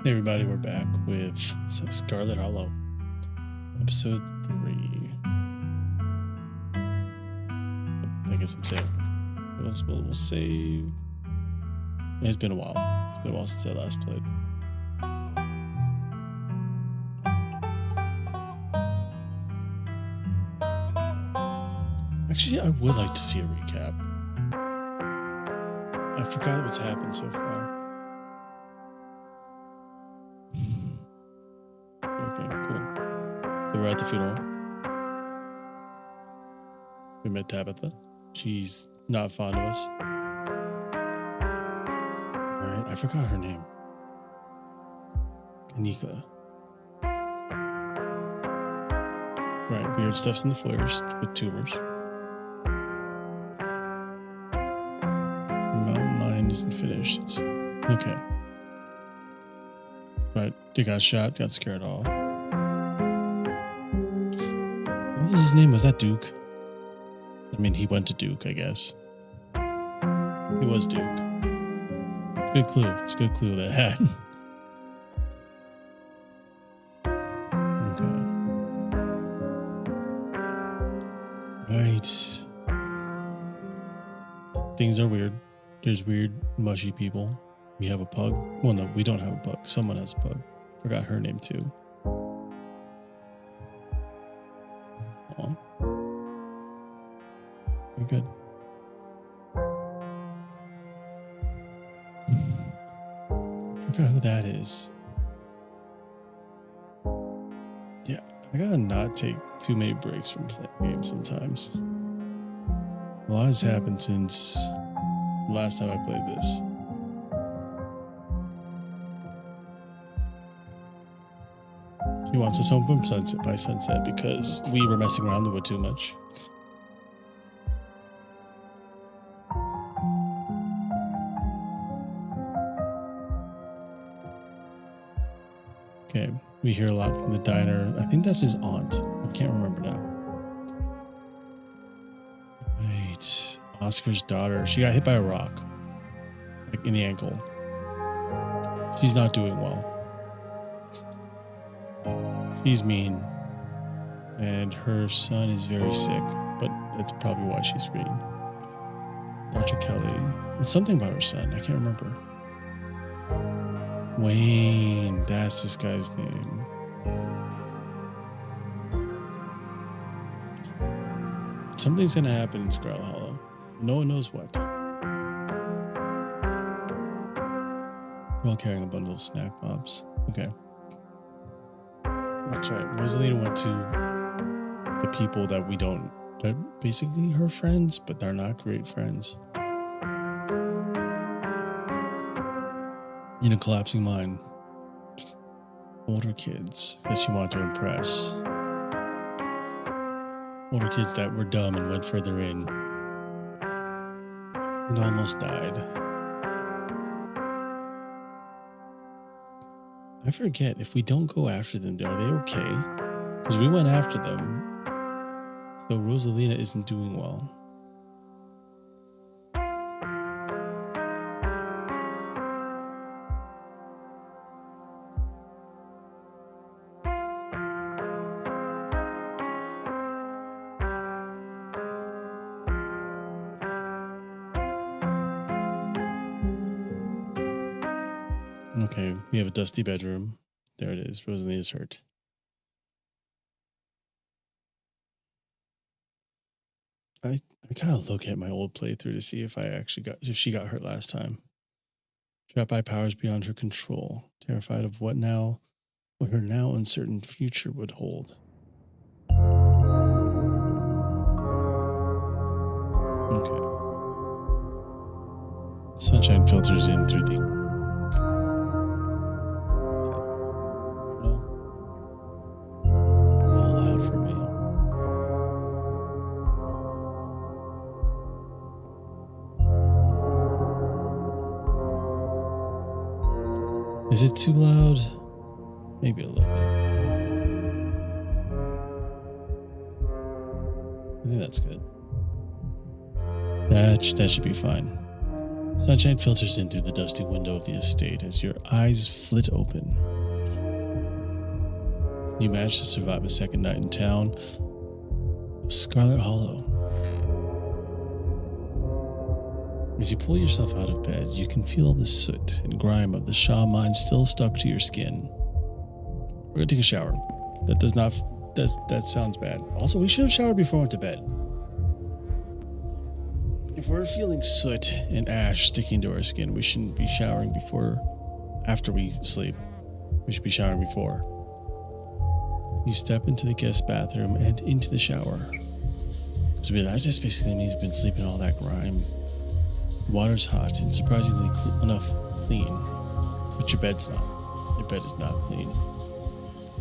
Hey everybody, we're back with Scarlet Hollow, episode 3. I guess I'm saving. We'll save. It's been a while. It's been a while since I last played. Actually, I would like to see a recap. I forgot what's happened so far. Okay, cool. So we're at the funeral. We met Tabitha. She's not fond of us. Alright, I forgot her name. Kanika. Right, weird stuff's in the foyers with tumors. Mountain Lion isn't finished. It's okay. Right, they got shot, got scared off. What was his name? Was that Duke? I mean, he went to Duke, I guess. He was Duke. Good clue. It's a good clue that had. Okay. Right. Things are weird. There's weird, mushy people. We have a pug. Well, no, we don't have a pug. Someone has a pug. Forgot her name too. Oh. We're good. Forgot who that is. Yeah, I gotta not take too many breaks from playing games sometimes. A lot has happened since the last time I played this. She wants us home from sunset by sunset because we were messing around the wood too much. Okay, we hear a lot from the diner. I think that's his aunt. I can't remember now. Wait, Oscar's daughter. She got hit by a rock, like in the ankle. She's not doing well. She's mean, and her son is very sick, but that's probably why she's reading. Dr. Kelly. It's something about her son. I can't remember. Wayne, that's this guy's name. Something's gonna happen in Scarlet Hollow. No one knows what. We're all carrying a bundle of snack pops. Okay. That's right. Rosalina went to the people that we don't. They're basically her friends, but they're not great friends. In a collapsing mind, older kids that she wanted to impress, older kids that were dumb and went further in and almost died. I forget, if we don't go after them, are they okay? Because we went after them, so Rosalina isn't doing well. Okay, we have a dusty bedroom. There it is. Rosalina's hurt. I gotta look at my old playthrough to see if she got hurt last time. Trapped by powers beyond her control. Terrified of what her now uncertain future would hold. Okay. Sunshine filters in through the for me. Is it too loud? Maybe a little bit. I think that's good. That should be fine. Sunshine filters in through the dusty window of the estate as your eyes flit open. You manage to survive a second night in town of Scarlet Hollow. As you pull yourself out of bed, you can feel the soot and grime of the Shaw mine still stuck to your skin. We're gonna take a shower. That sounds bad. Also, we should have showered before we went to bed. If we're feeling soot and ash sticking to our skin, we shouldn't be showering after we sleep. We should be showering before. You step into the guest bathroom and into the shower. So that just basically means you've been sleeping in all that grime. Water's hot and surprisingly enough clean, but your bed's not. Your bed is not clean.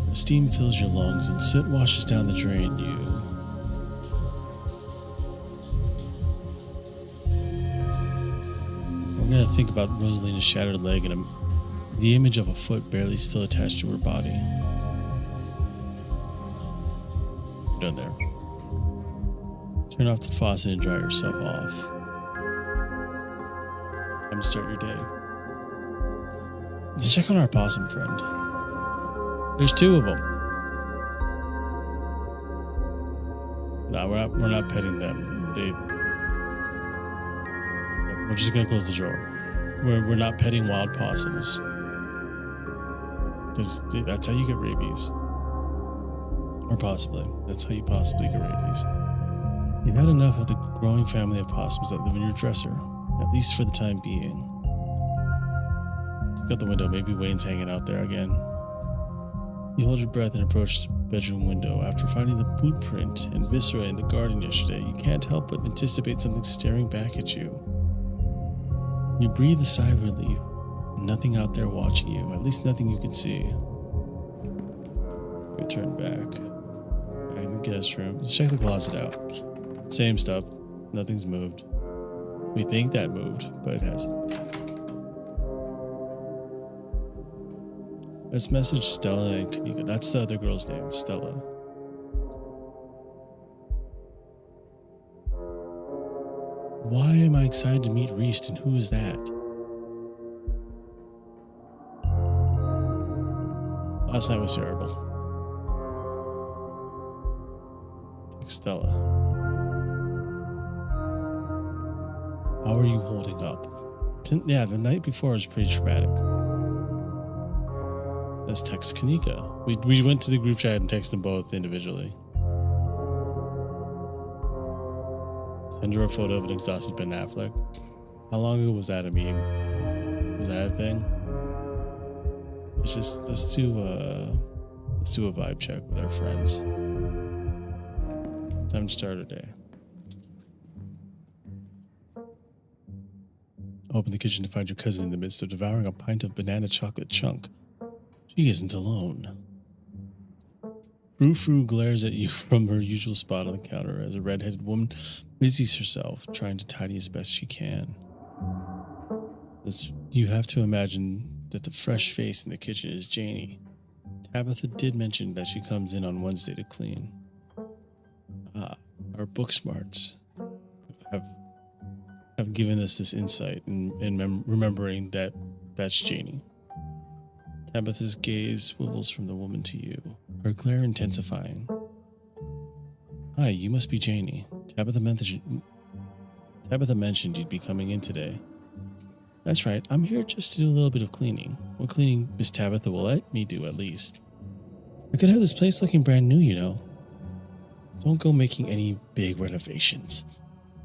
The steam fills your lungs and soot washes down the drain. I'm gonna think about Rosalina's shattered leg and the image of a foot barely still attached to her body. You're done there. Turn off the faucet and dry yourself off. Time to start your day. Let's check on our possum friend. There's two of them. No, we're not petting them. We're just gonna close the drawer. We're not petting wild possums. Because that's how you get rabies. Or possibly. That's how you possibly get rabies. You've had enough of the growing family of possums that live in your dresser. At least for the time being. Look out the window. Maybe Wayne's hanging out there again. You hold your breath and approach the bedroom window. After finding the boot print and viscera in the garden yesterday, you can't help but anticipate something staring back at you. You breathe a sigh of relief. Nothing out there watching you. At least nothing you can see. You turn back in the guest room. Let's check the closet out. Same stuff. Nothing's moved. We think that moved, but it hasn't. Let's message Stella and Kanika. That's the other girl's name, Stella. Why am I excited to meet Reese and who is that? Last night was terrible. Text Stella. How are you holding up? Yeah, the night before was pretty traumatic. Let's text Kanika. We went to the group chat and texted them both individually. Send her a photo of an exhausted Ben Affleck. How long ago was that a meme? Was that a thing? Let's do a vibe check with our friends. Time to start our day. Open the kitchen to find your cousin in the midst of devouring a pint of banana chocolate chunk. She isn't alone. Frou-Frou glares at you from her usual spot on the counter as a red-headed woman busies herself, trying to tidy as best she can. You have to imagine that the fresh face in the kitchen is Janie. Tabitha did mention that she comes in on Wednesday to clean. Our book smarts have given us this insight in remembering that that's Janie. Tabitha's gaze swivels from the woman to you, her glare intensifying. Hi, you must be Janie. Tabitha mentioned you'd be coming in today. That's right, I'm here just to do a little bit of cleaning. What cleaning Miss Tabitha will let me do, at least. I could have this place looking brand new, you know. Don't go making any big renovations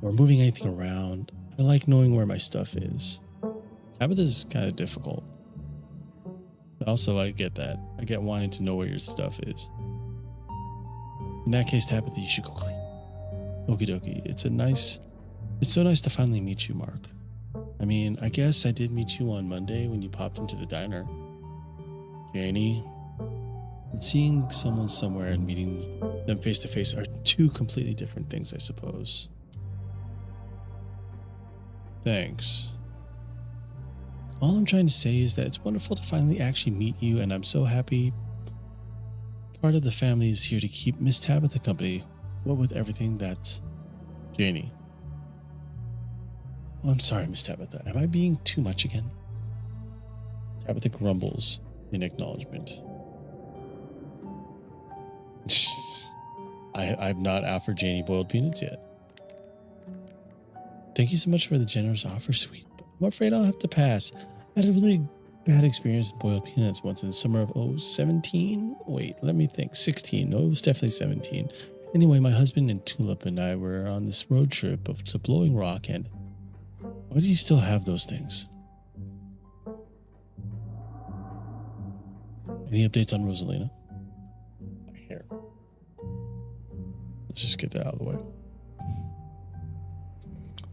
or moving anything around. I like knowing where my stuff is. Tabitha's kind of difficult. Also, I get that. I get wanting to know where your stuff is. In that case, Tabitha, you should go clean. Okie dokie. It's so nice to finally meet you, Mark. I mean, I guess I did meet you on Monday when you popped into the diner. Janie. And seeing someone somewhere and meeting them face to face are two completely different things, I suppose. Thanks. All I'm trying to say is that it's wonderful to finally actually meet you, and I'm so happy part of the family is here to keep Miss Tabitha company, what with everything that's Janie. Oh, I'm sorry, Miss Tabitha. Am I being too much again? Tabitha grumbles in acknowledgement. I've not offered Janie boiled peanuts yet. Thank you so much for the generous offer, sweet. But I'm afraid I'll have to pass. I had a really bad experience with boiled peanuts once in the summer of 17. Wait, let me think. 16. No, it was definitely 17. Anyway, my husband and Tulip and I were on this road trip to Blowing Rock, and why do you still have those things? Any updates on Rosalina? Here. Let's just get that out of the way.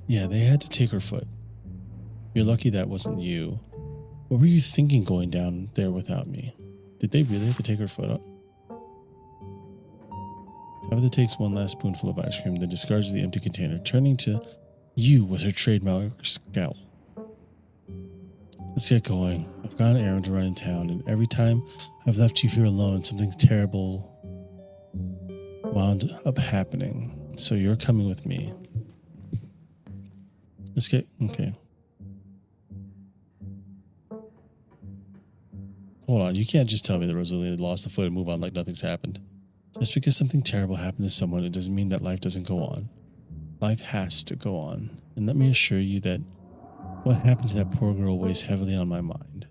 Yeah, they had to take her foot. You're lucky that wasn't you. What were you thinking going down there without me? Did they really have to take her foot up? Tabitha takes one last spoonful of ice cream, then discards the empty container, turning to you with her trademark scowl. Let's get going. I've got an errand to run in town, and every time I've left you here alone, something terrible wound up happening. So you're coming with me. Let's get... Okay. Hold on, you can't just tell me that Rosalina lost a foot and move on like nothing's happened. Just because something terrible happened to someone, it doesn't mean that life doesn't go on. Life has to go on. And let me assure you that what happened to that poor girl weighs heavily on my mind.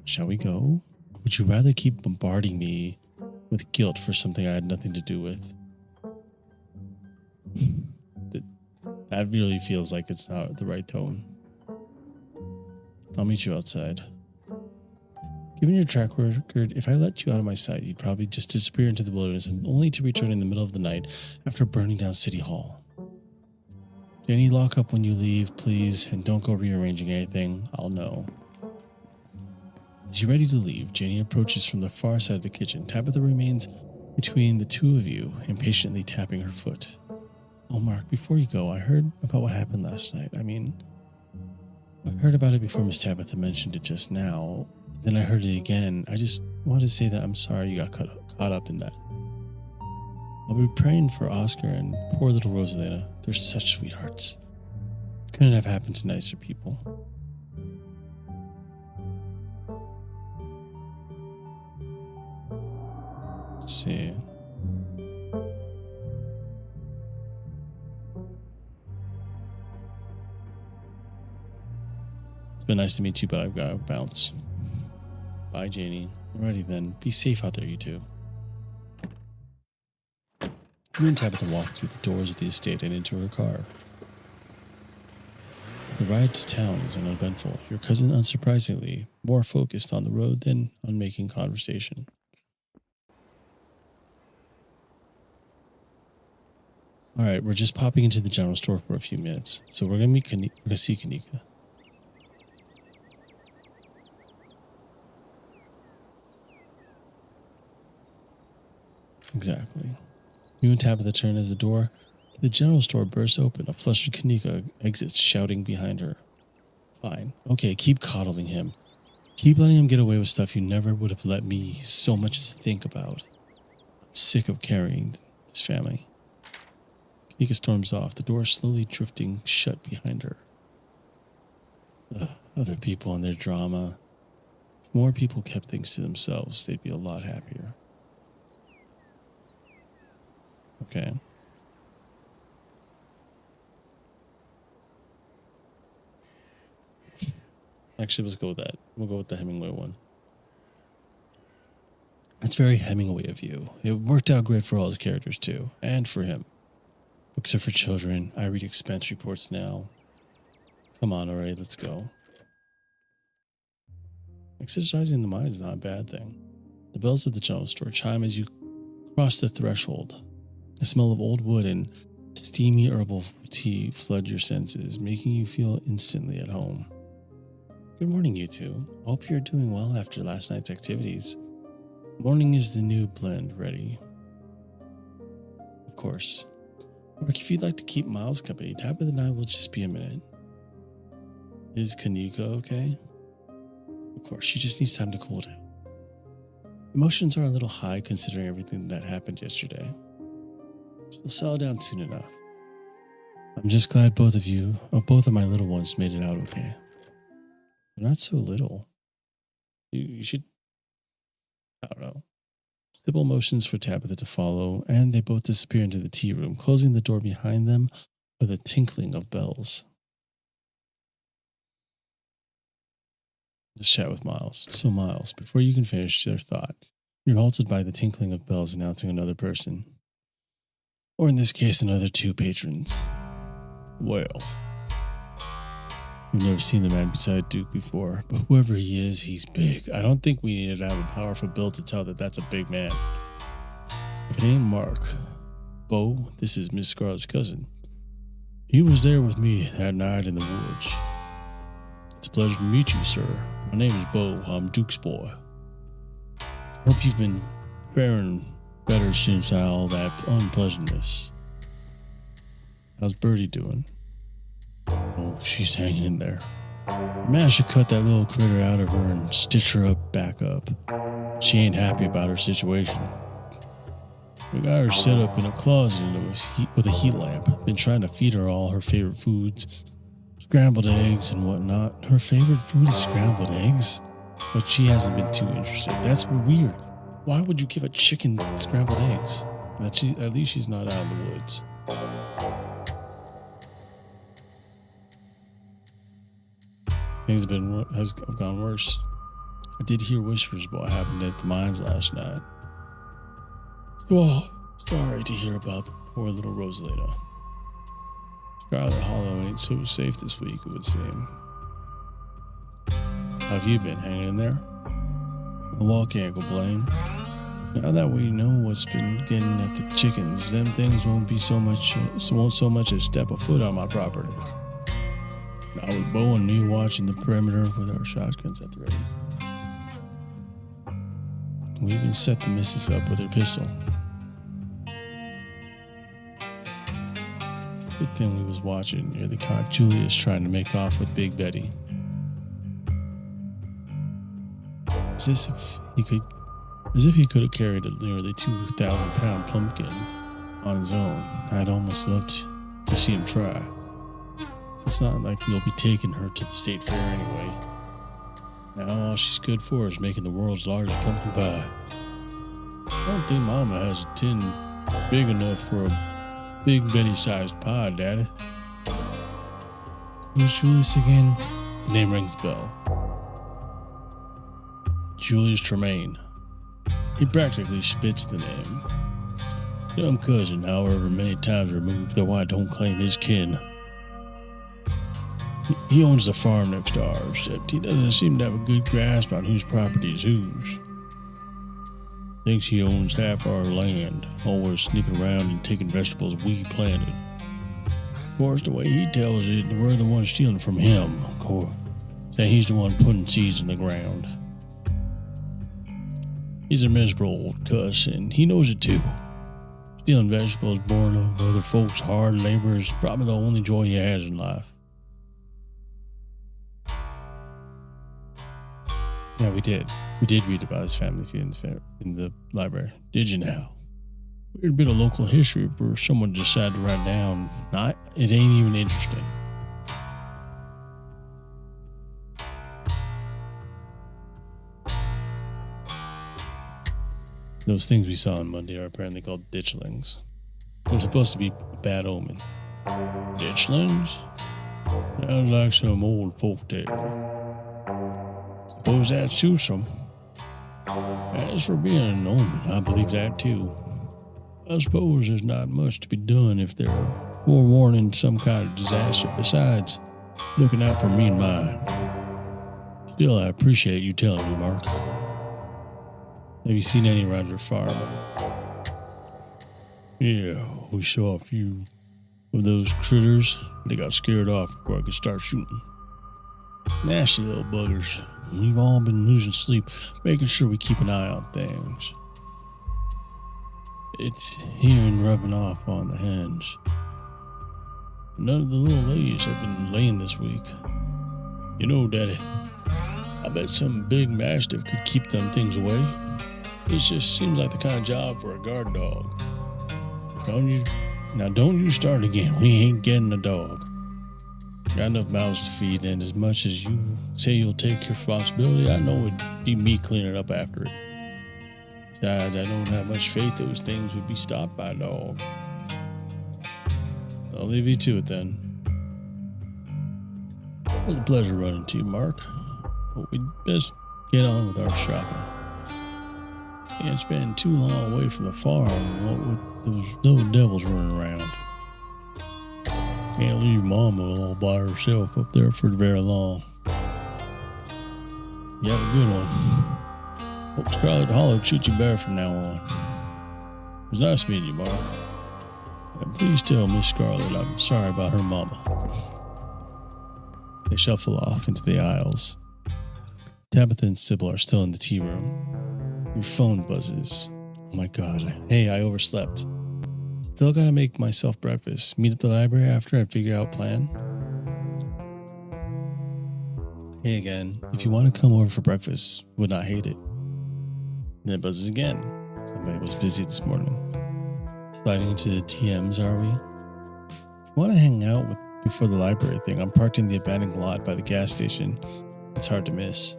Shall we go? Would you rather keep bombarding me with guilt for something I had nothing to do with? That really feels like it's not the right tone. I'll meet you outside. Given your track record, if I let you out of my sight, you'd probably just disappear into the wilderness and only to return in the middle of the night after burning down City Hall. Jenny, lock up when you leave, please, and don't go rearranging anything. I'll know. As you're ready to leave, Jenny approaches from the far side of the kitchen. Tabitha remains between the two of you, impatiently tapping her foot. Oh, Mark, before you go, I heard about what happened last night. I heard about it before Miss Tabitha mentioned it just now. Then I heard it again. I just wanted to say that I'm sorry you got caught up in that. I'll be praying for Oscar and poor little Rosalina. They're such sweethearts. Couldn't have happened to nicer people. Let's see. It's been nice to meet you, but I've got to bounce. Bye, Janie. Alrighty then. Be safe out there, you two. You and Tabitha walked through the doors of the estate and into her car. The ride to town is uneventful. Your cousin, unsurprisingly, more focused on the road than on making conversation. Alright, we're just popping into the general store for a few minutes, so we're going to see Kanika. Exactly. You and Tabitha turn as the door to the general store bursts open. A flustered Kanika exits, shouting behind her. Fine. Okay, keep coddling him. Keep letting him get away with stuff you never would have let me so much as think about. I'm sick of carrying this family. Kanika storms off, the door slowly drifting shut behind her. Other people and their drama. If more people kept things to themselves, they'd be a lot happier. Okay. Actually, let's go with that. We'll go with the Hemingway one. It's very Hemingway of you. It worked out great for all his characters, too. And for him. Books are for children. I read expense reports now. Come on, alright, let's go. Exercising the mind is not a bad thing. The bells of the general store chime as you cross the threshold. The smell of old wood and steamy herbal tea flood your senses, making you feel instantly at home. Good morning, you two. Hope you're doing well after last night's activities. Morning is the new blend ready. Of course. Mark, if you'd like to keep Miles company, Tabitha and I will just be a minute. Is Kanika okay? Of course, she just needs time to cool down. Emotions are a little high considering everything that happened yesterday. She'll settle down soon enough. I'm just glad both of my little ones made it out okay. They're not so little. You should, I don't know. Simple motions for Tabitha to follow, and they both disappear into the tea room, closing the door behind them with a tinkling of bells. Just chat with Miles. So, Miles, before you can finish their thought, you're halted by the tinkling of bells announcing another person. Or in this case, another two patrons. Well, we've never seen the man beside Duke before, but whoever he is, he's big. I don't think we needed to have a powerful bill to tell that that's a big man. If it ain't Mark. Bo, this is Miss Scarlet's cousin. He was there with me that night in the woods. It's a pleasure to meet you, sir. My name is Bo. I'm Duke's boy. Hope you've been faring better since all that unpleasantness. How's Birdie doing? Oh, she's hanging in there. I managed to cut that little critter out of her and stitch her back up. She ain't happy about her situation. We got her set up in a closet with a heat lamp. Been trying to feed her all her favorite foods, scrambled eggs and whatnot. Her favorite food is scrambled eggs, but she hasn't been too interested. That's weird. Why would you give a chicken scrambled eggs? At least she's not out in the woods. Things have gone worse. I did hear whispers about what happened at the mines last night. So, sorry to hear about the poor little Rosalina. Scarlet Hollow ain't so safe this week, it would seem. How have you been, hanging in there? Well, can't complain. Now that we know what's been getting at the chickens, them things won't so much as step a foot on my property. Now with Bo and me watching the perimeter with our shotguns at the ready. We even set the missus up with her pistol. Good thing we was watching near the caught Julius trying to make off with Big Betty. As if he could have carried a nearly 2,000-pound pumpkin on his own. I'd almost loved to see him try. It's not like we'll be taking her to the state fair anyway. Now all she's good for is making the world's largest pumpkin pie. I don't think Mama has a tin big enough for a Big Betty-sized pie, Daddy. Who's Julius again? The name rings the bell. Julius Tremaine. He practically spits the name. Young cousin, however many times removed, though I don't claim his kin. He owns the farm next to ours, except he doesn't seem to have a good grasp on whose property is whose. Thinks he owns half our land, always sneaking around and taking vegetables we planted. Of course, the way he tells it, we're the ones stealing from him, of course. Saying he's the one putting seeds in the ground. He's a miserable old cuss, and he knows it too. Stealing vegetables born of other folks' hard labor is probably the only joy he has in life. Yeah, we did. We did read about his family in the library. Did you now? Weird bit of local history where someone decided to write down. It ain't even interesting. Those things we saw on Monday are apparently called ditchlings. They're supposed to be a bad omen. Ditchlings? Sounds like some old folk tale. Suppose that suits them. As for being an omen, I believe that too. I suppose there's not much to be done if they're forewarning some kind of disaster besides looking out for me and mine. Still, I appreciate you telling me, Mark. Have you seen any around your farm? Yeah, we saw a few of those critters. They got scared off before I could start shooting. Nasty little buggers. We've all been losing sleep, making sure we keep an eye on things. It's even rubbing off on the hens. None of the little ladies have been laying this week. You know, Daddy, I bet some big mastiff could keep them things away. It just seems like the kind of job for a guard dog. Don't you Now don't you start again. We ain't getting a dog. Got enough mouths to feed, and as much as you say you'll take responsibility, I know it'd be me cleaning up after it. Besides, I don't have much faith those things would be stopped by a dog. I'll leave you to it then. It was a pleasure running to you, Mark. But we'd best get on with our shopping. Can't spend too long away from the farm, what with those little devils running around. Can't leave Mama all by herself up there for very long. You have a good one. Hope Scarlet Hollow treats you better from now on. It was nice meeting you, Mark. And please tell Miss Scarlet I'm sorry about her mama. They shuffle off into the aisles. Tabitha and Sybil are still in the tea room. Your phone buzzes. Oh my god. Hey, I overslept. Still gotta make myself breakfast. Meet at the library after and figure out plan. Hey again. If you want to come over for breakfast, would not hate it. Then it buzzes again. Somebody was busy this morning. Sliding into the TMs, are we? If you want to hang out before the library thing, I'm parked in the abandoned lot by the gas station. It's hard to miss.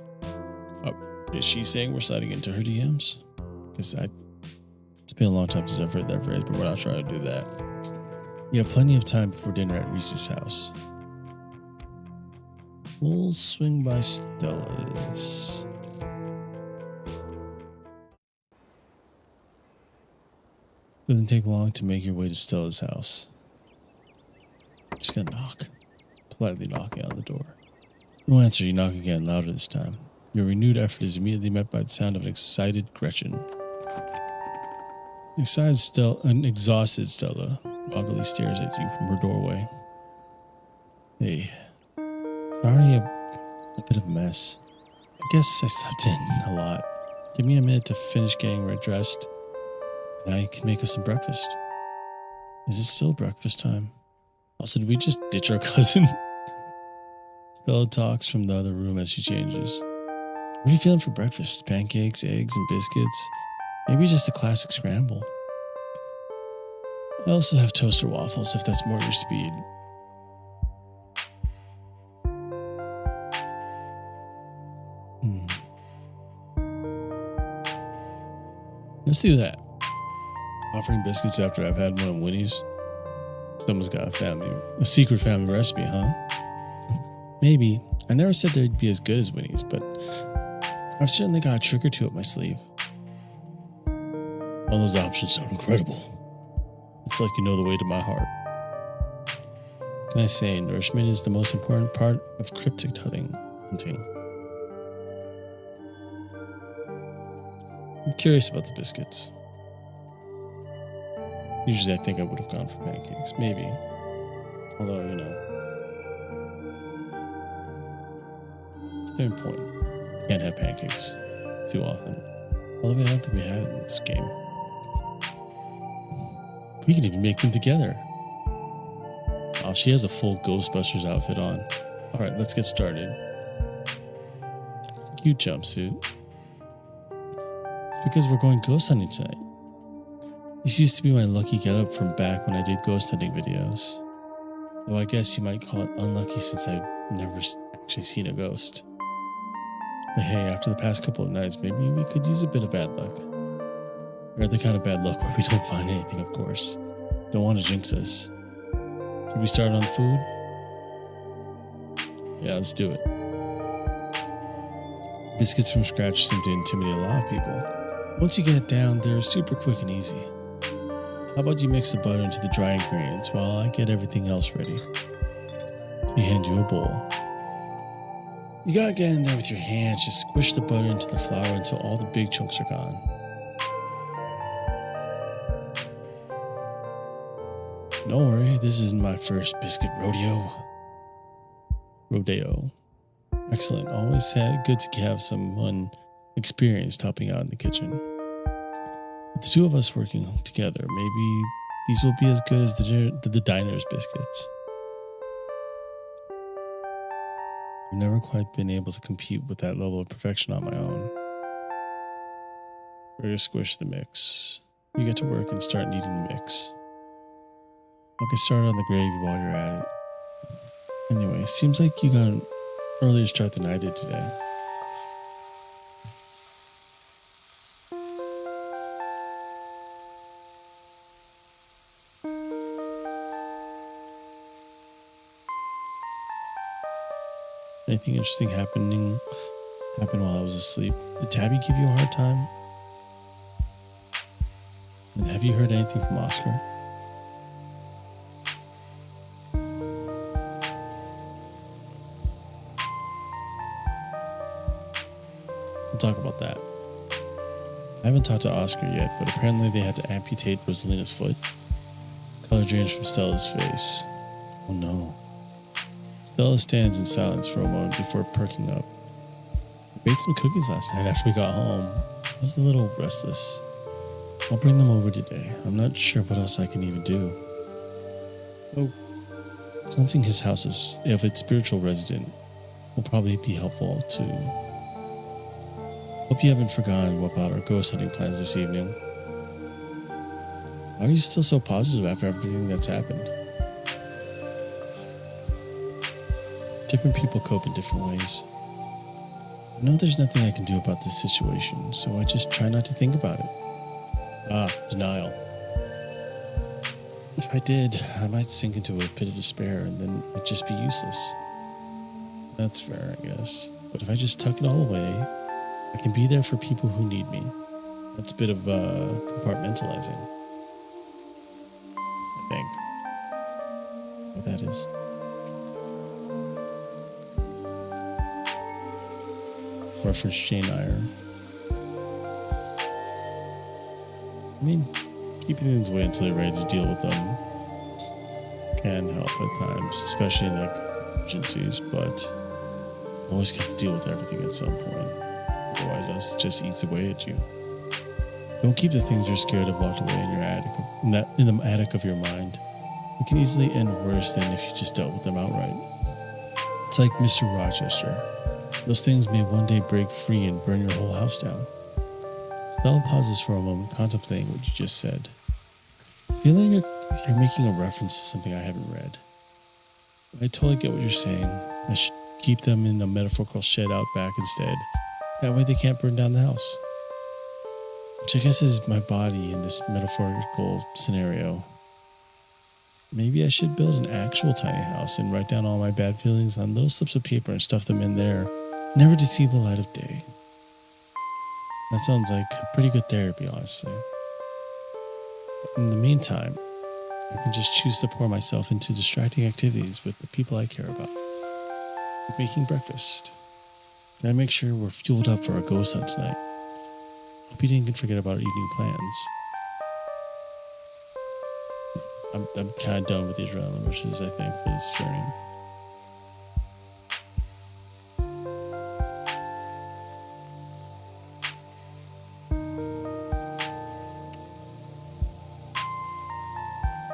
Is she saying we're sliding into her DMs? Because it's been a long time since I've heard that phrase, but we're not trying to do that. You have plenty of time before dinner at Reese's house. We'll swing by Stella's. Doesn't take long to make your way to Stella's house. Just gonna knock. Politely knocking on the door. No answer, you knock again, louder this time. Your renewed effort is immediately met by the sound of an excited Gretchen. An exhausted Stella groggily stares at you from her doorway. Hey. Sorry, a bit of a mess. I guess I slept in a lot. Give me a minute to finish getting dressed, and I can make us some breakfast. Is it still breakfast time? Also, did we just ditch our cousin? Stella talks from the other room as she changes. What are you feeling for breakfast? Pancakes, eggs, and biscuits? Maybe just a classic scramble. I also have toaster waffles if that's more your speed. Let's do that. Offering biscuits after I've had one of Winnie's. Someone's got a secret family recipe, huh? Maybe. I never said they'd be as good as Winnie's, but I've certainly got a trick or two up my sleeve. All those options sound incredible. It's like you know the way to my heart. Can I say, nourishment is the most important part of cryptid hunting. I'm curious about the biscuits. Usually I think I would have gone for pancakes. Maybe. Although, fair point. You can't have pancakes too often. Although I don't think we had it in this game. We can even make them together. Oh, she has a full Ghostbusters outfit on. Alright, let's get started. That's a cute jumpsuit. It's because we're going ghost hunting tonight. This used to be my lucky getup from back when I did ghost hunting videos. Though I guess you might call it unlucky since I've never actually seen a ghost. But hey, after the past couple of nights, maybe we could use a bit of bad luck. Or the kind of bad luck where we don't find anything, of course. Don't want to jinx us. Should we start on the food? Yeah, let's do it. Biscuits from scratch seem to intimidate a lot of people. Once you get it down, they're super quick and easy. How about you mix the butter into the dry ingredients while I get everything else ready? Let me hand you a bowl. You gotta get in there with your hands. Just squish the butter into the flour until all the big chunks are gone. Don't worry, this isn't my first biscuit rodeo. Excellent. Always good to have someone experienced helping out in the kitchen. With the two of us working together, maybe these will be as good as the diner's biscuits. I've never quite been able to compete with that level of perfection on my own. We're gonna squish the mix. You get to work and start kneading the mix. I'll get started on the gravy while you're at it. Anyway, seems like you got an earlier start than I did today. Anything interesting happened while I was asleep? Did Tabby give you a hard time? And have you heard anything from Oscar? We'll talk about that. I haven't talked to Oscar yet, but apparently they had to amputate Rosalina's foot. Color drains from Stella's face. Oh no. Stella stands in silence for a moment before perking up. I baked some cookies last night after we got home. I was a little restless. I'll bring them over today. I'm not sure what else I can even do. Oh, cleansing his house of its spiritual resident will probably be helpful too. Hope you haven't forgotten about our ghost hunting plans this evening. Why are you still so positive after everything that's happened? Different people cope in different ways. I know there's nothing I can do about this situation, so I just try not to think about it. Denial. If I did, I might sink into a pit of despair and then I'd just be useless. That's fair, I guess. But if I just tuck it all away, I can be there for people who need me. That's a bit of compartmentalizing, I think. What that is. Reference Jane Eyre. I mean, keeping things away until you're ready to deal with them can help at times, especially in like emergencies, but you always have to deal with everything at some point. Otherwise, it just eats away at you. Don't keep the things you're scared of locked away in your attic, in the attic of your mind. It can easily end worse than if you just dealt with them outright. It's like Mr. Rochester. Those things may one day break free and burn your whole house down. Stella pauses for a moment, contemplating what you just said. Feeling you're making a reference to something I haven't read. I totally get what you're saying. I should keep them in a metaphorical shed out back instead. That way they can't burn down the house. Which I guess is my body in this metaphorical scenario. Maybe I should build an actual tiny house and write down all my bad feelings on little slips of paper and stuff them in there, never to see the light of day. That sounds like pretty good therapy, honestly. But in the meantime, I can just choose to pour myself into distracting activities with the people I care about. Like making breakfast. And I make sure we're fueled up for our ghost hunt tonight. Hope you didn't forget about our evening plans. I'm kind of done with the adrenaline rushes, I think, for this journey.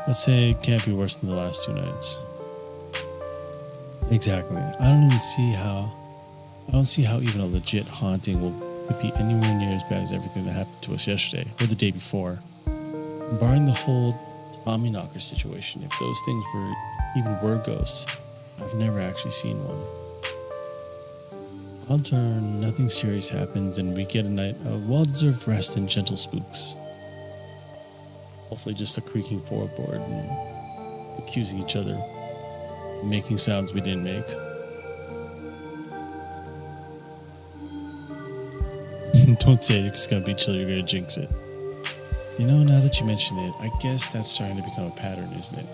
Let's say it can't be worse than the last 2 nights. Exactly. I don't see how even a legit haunting would be anywhere near as bad as everything that happened to us yesterday or the day before. Barring the whole Tommy Knocker situation, if those things were ghosts, I've never actually seen one. Odds are nothing serious happens and we get a night of well-deserved rest and gentle spooks. Hopefully just a creaking floorboard and accusing each other of making sounds we didn't make. Don't say it's gonna be chill, you're gonna jinx it. You know, now that you mention it, I guess that's starting to become a pattern, isn't it?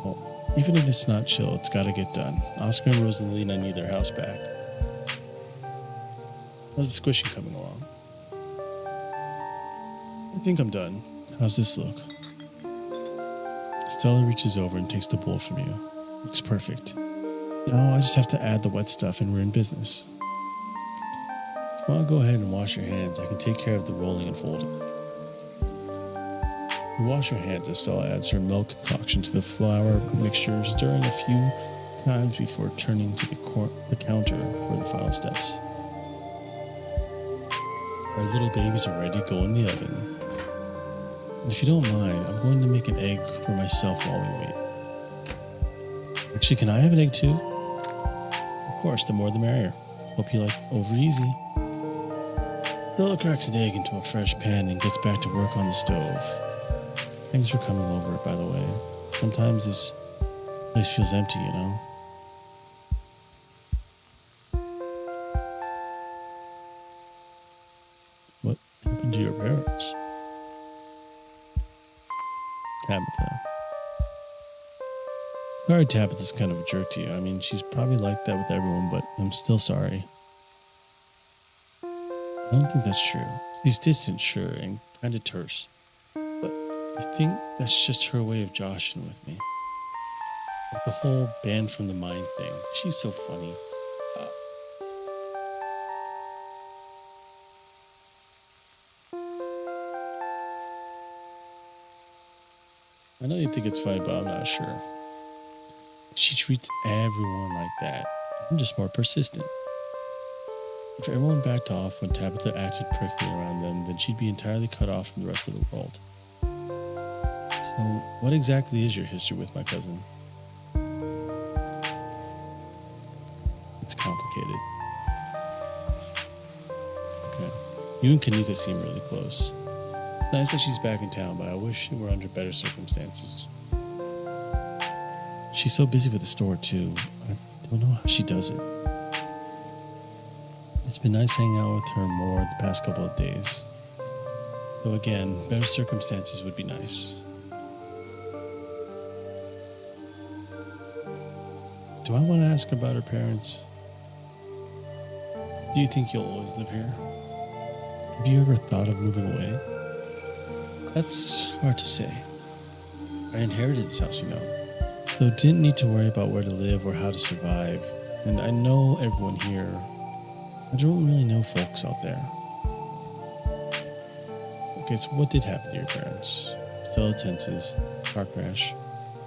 Well, even if it's not chill, it's gotta get done. Oscar and Rosalina need their house back. How's the squishing coming along? I think I'm done. How's this look? Stella reaches over and takes the bowl from you. Looks perfect. Now I just have to add the wet stuff and we're in business. If you want to go ahead and wash your hands, I can take care of the rolling and folding. You wash your hands as Stella adds her milk concoction to the flour mixture, stirring a few times before turning to the counter for the final steps. Our little babies are ready to go in the oven. And if you don't mind, I'm going to make an egg for myself while we wait. Actually, can I have an egg too? Of course, the more the merrier. Hope you like over easy. Stella cracks an egg into a fresh pan and gets back to work on the stove. Thanks for coming over, by the way. Sometimes this place feels empty, you know? What happened to your parents? Tabitha. Sorry Tabitha's kind of a jerk to you. I mean, she's probably like that with everyone, but I'm still sorry. I don't think that's true. She's distant, sure, and kind of terse. But I think that's just her way of joshing with me. Like the whole banned from the mind thing. She's so funny. I know you think it's funny, but I'm not sure. She treats everyone like that. I'm just more persistent. If everyone backed off when Tabitha acted prickly around them, then she'd be entirely cut off from the rest of the world. So, what exactly is your history with my cousin? It's complicated. Okay. You and Kanika seem really close. It's nice that she's back in town, but I wish it were under better circumstances. She's so busy with the store, too. I don't know how she does it. It's been nice hanging out with her more the past couple of days. Though again, better circumstances would be nice. Do I want to ask about her parents? Do you think you'll always live here? Have you ever thought of moving away? That's hard to say. I inherited this house, you know. So didn't need to worry about where to live or how to survive. And I know everyone here. I don't really know folks out there. Okay, so what did happen to your parents? Stella tenses, car crash.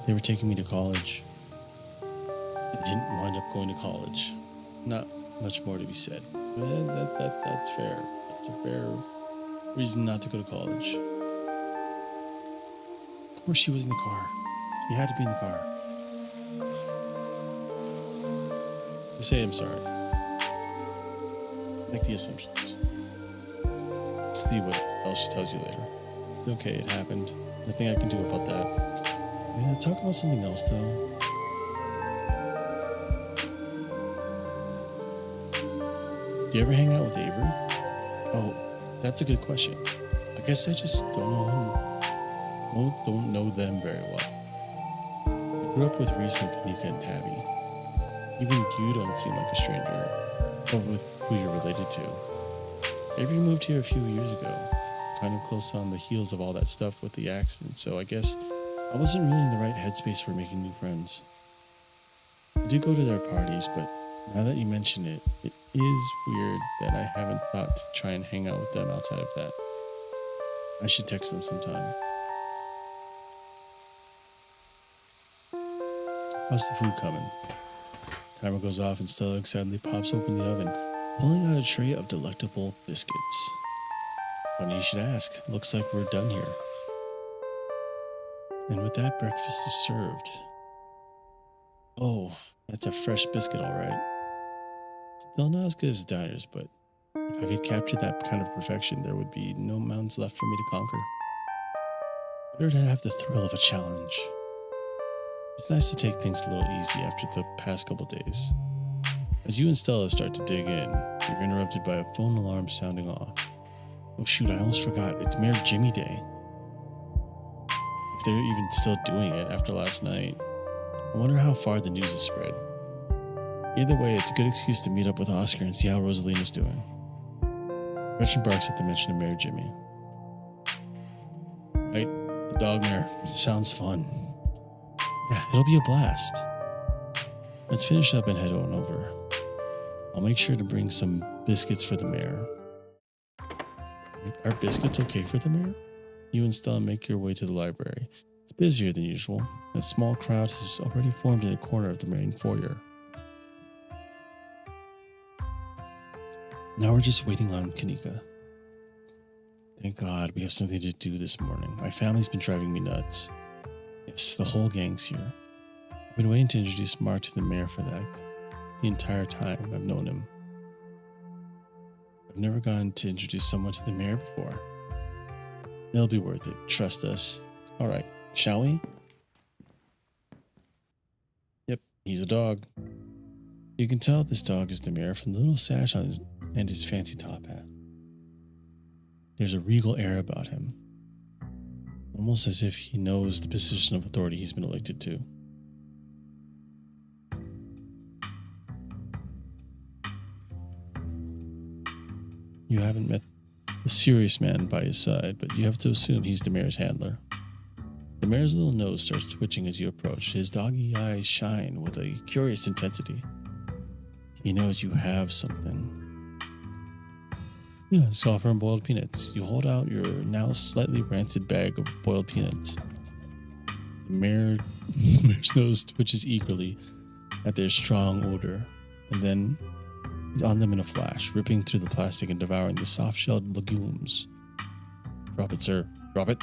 They were taking me to college. I didn't wind up going to college. Not much more to be said. But that's fair. That's a fair reason not to go to college. Of course she was in the car. She had to be in the car. Just say I'm sorry. Make the assumptions. See what else she tells you later. It's okay, it happened. Nothing I can do about that. Yeah, talk about something else though. Do you ever hang out with Avery? Oh, that's a good question. I guess I just don't know them very well. I grew up with Reese and Kanika and Tabby. Even you don't seem like a stranger, or with who you're related to. Avery moved here a few years ago, kind of close on the heels of all that stuff with the accident, so I guess I wasn't really in the right headspace for making new friends. I do go to their parties, but now that you mention it, it is weird that I haven't thought to try and hang out with them outside of that. I should text them sometime. How's the food coming? Timer goes off and Stella excitedly pops open the oven, pulling out a tray of delectable biscuits. Funny you should ask. Looks like we're done here. And with that, breakfast is served. Oh, that's a fresh biscuit, all right. Still not as good as diners, but if I could capture that kind of perfection, there would be no mountains left for me to conquer. Better to have the thrill of a challenge. It's nice to take things a little easy after the past couple days. As you and Stella start to dig in, you're interrupted by a phone alarm sounding off. Oh shoot, I almost forgot. It's Mayor Jimmy Day. If they're even still doing it after last night, I wonder how far the news has spread. Either way, it's a good excuse to meet up with Oscar and see how Rosalina's doing. Gretchen barks at the mention of Mayor Jimmy. Right, the dog mayor. Sounds fun. Yeah, it'll be a blast. Let's finish up and head on over. I'll make sure to bring some biscuits for the mayor. Are biscuits okay for the mayor? You and Stella make your way to the library. It's busier than usual. A small crowd has already formed in a corner of the main foyer. Now we're just waiting on Kanika. Thank God we have something to do this morning. My family's been driving me nuts. Yes, the whole gang's here. I've been waiting to introduce Mark to the mayor for the entire time I've known him. I've never gotten to introduce someone to the mayor before. It'll be worth it. Trust us. All right, shall we? Yep, he's a dog. You can tell this dog is the mayor from the little sash on his and his fancy top hat. There's a regal air about him, almost as if he knows the position of authority he's been elected to. You haven't met the serious man by his side, but you have to assume he's the mayor's handler. The mayor's little nose starts twitching as you approach. His doggy eyes shine with a curious intensity. He knows you have something. Yeah, just offer him boiled peanuts. You hold out your now slightly rancid bag of boiled peanuts. The mayor's nose twitches eagerly at their strong odor, and then he's on them in a flash, ripping through the plastic and devouring the soft-shelled legumes. Drop it, sir. Drop it.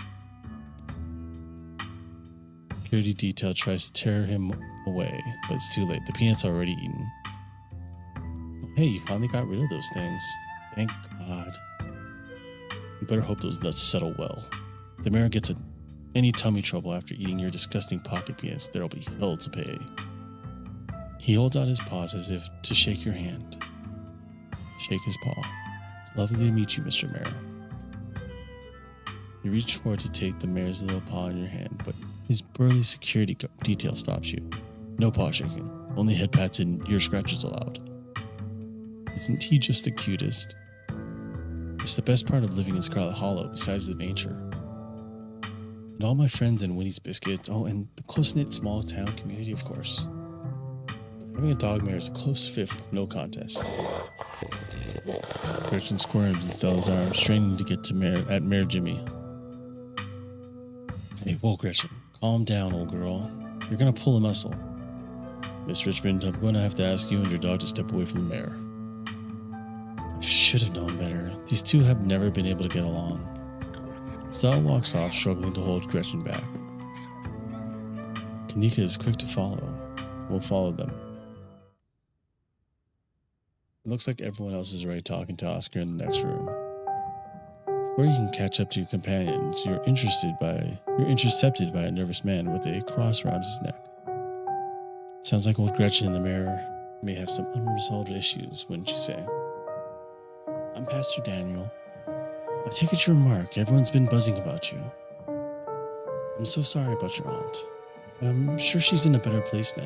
Security detail tries to tear him away, but it's too late. The peanuts are already eaten. Hey, you finally got rid of those things. Thank God. You better hope those nuts settle well. If the mayor gets any tummy trouble after eating your disgusting pocket peanuts, there'll be hell to pay. He holds out his paws as if to shake your hand. Shake his paw. It's lovely to meet you, Mr. Mayor. You reach forward to take the mayor's little paw in your hand, but his burly security detail stops you. No paw shaking, only head pats and ear scratches allowed. Isn't he just the cutest? It's the best part of living in Scarlet Hollow, besides the nature. And all my friends and Winnie's Biscuits, and the close-knit small town community, of course. Having a dog mayor is a close fifth, no contest. Gretchen squirms in Stella's arms, straining to get to Mayor Jimmy. Hey, whoa, Gretchen. Calm down, old girl. You're gonna pull a muscle. Miss Richmond, I'm going to have to ask you and your dog to step away from the mayor. I should have known better. These two have never been able to get along. Stella walks off, struggling to hold Gretchen back. Kanika is quick to follow. We'll follow them. It looks like everyone else is already talking to Oscar in the next room. Before you can catch up to your companions, you're intercepted by a nervous man with a cross around his neck. Sounds like old Gretchen and the mayor may have some unresolved issues, wouldn't you say? I'm Pastor Daniel. I take it you're Mark. Everyone's been buzzing about you. I'm so sorry about your aunt, but I'm sure she's in a better place now.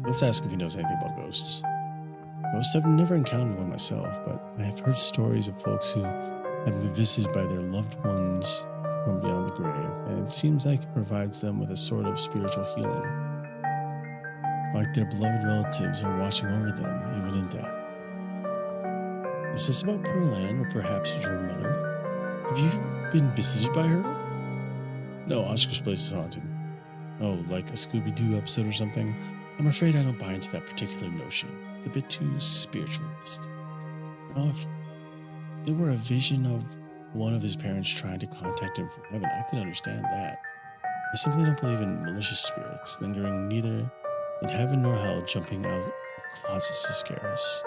Let's ask if he knows anything about ghosts. Ghosts, I've never encountered one myself, but I have heard stories of folks who have been visited by their loved ones from beyond the grave, and it seems like it provides them with a sort of spiritual healing. Like their beloved relatives are watching over them, even in death. Is this about Pearl Ann, or perhaps your mother? Have you been visited by her? No, Oscar's place is haunted. Oh, like a Scooby-Doo episode or something? I'm afraid I don't buy into that particular notion. It's a bit too spiritualist. Now, if it were a vision of one of his parents trying to contact him from heaven, I could understand that. I simply don't believe in malicious spirits lingering neither in heaven nor hell, jumping out of closets to scare us.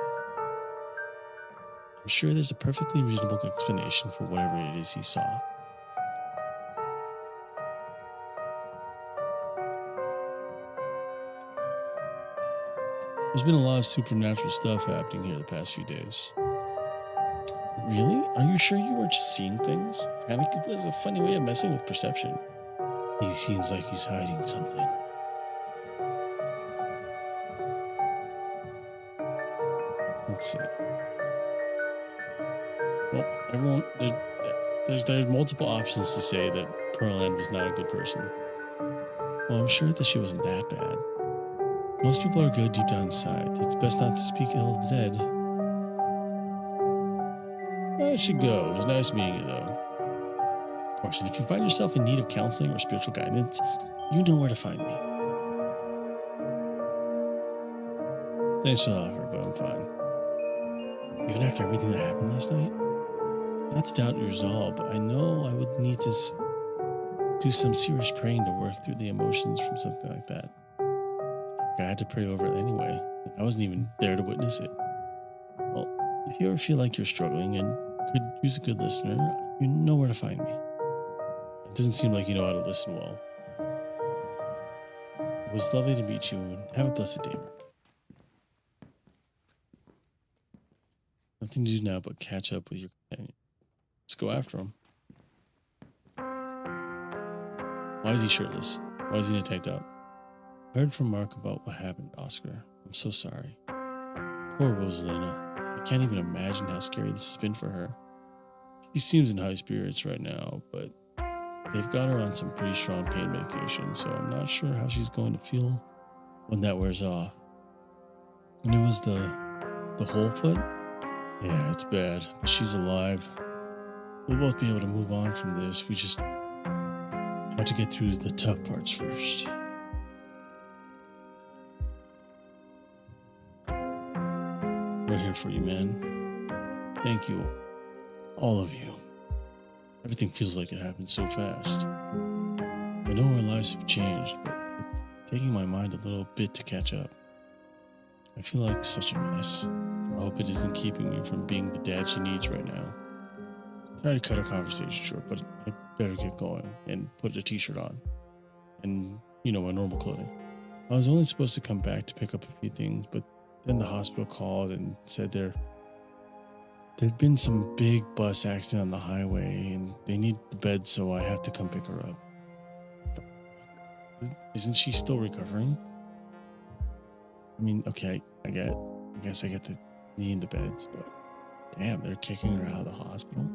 I'm sure there's a perfectly reasonable explanation for whatever it is he saw. There's been a lot of supernatural stuff happening here the past few days. Really? Are you sure you weren't just seeing things? Panic is a funny way of messing with perception. He seems like he's hiding something. Let's see. Well, everyone, there's multiple options to say that Pearl Ann was not a good person. Well, I'm sure that she wasn't that bad. Most people are good deep down inside. It's best not to speak ill of the dead. I should go. It was nice meeting you, though. Of course, and if you find yourself in need of counseling or spiritual guidance, you know where to find me. Thanks for the offer, but I'm fine. Even after everything that happened last night? Not to doubt your resolve, but I know I would need to do some serious praying to work through the emotions from something like that. I had to pray over it anyway, and I wasn't even there to witness it. Well, if you ever feel like you're struggling and could use a good listener, you know where to find me. It doesn't seem like you know how to listen well. It was lovely to meet you, and have a blessed day, Mark. Nothing to do now but catch up with your companion. Let's go after him. Why is he shirtless? Why is he in a tank top? I heard from Mark about what happened, Oscar. I'm so sorry. Poor Rosalina. I can't even imagine how scary this has been for her. She seems in high spirits right now, but they've got her on some pretty strong pain medication, so I'm not sure how she's going to feel when that wears off. And it was the whole foot? Yeah, it's bad, but she's alive. We'll both be able to move on from this. We just have to get through the tough parts first. We're here for you, man. Thank you. All of you. Everything feels like it happened so fast. I know our lives have changed, but it's taking my mind a little bit to catch up. I feel like such a mess. I hope it isn't keeping me from being the dad she needs right now. Try to cut our conversation short, but I better get going and put a t-shirt on. And, my normal clothing. I was only supposed to come back to pick up a few things, but then the hospital called and said there'd been some big bus accident on the highway and they need the bed, so I have to come pick her up. Isn't she still recovering? I mean, okay, I guess I get the knee in the beds, but damn, they're kicking her out of the hospital.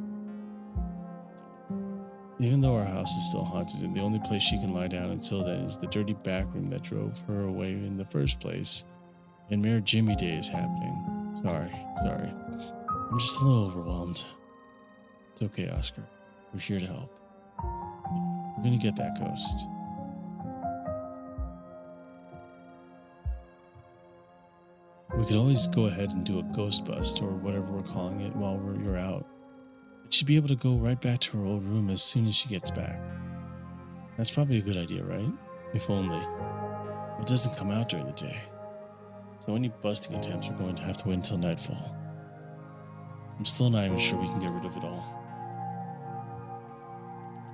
Even though our house is still haunted and the only place she can lie down until then is the dirty back room that drove her away in the first place, and Mayor Jimmy Day is happening. Sorry. I'm just a little overwhelmed. It's okay, Oscar. We're here to help. We're gonna get that ghost. We could always go ahead and do a ghost bust or whatever we're calling it while you're out. She'd be able to go right back to her old room as soon as she gets back. That's probably a good idea, right? If only. It doesn't come out during the day. So any busting attempts are going to have to wait until nightfall. I'm still not even sure we can get rid of it all.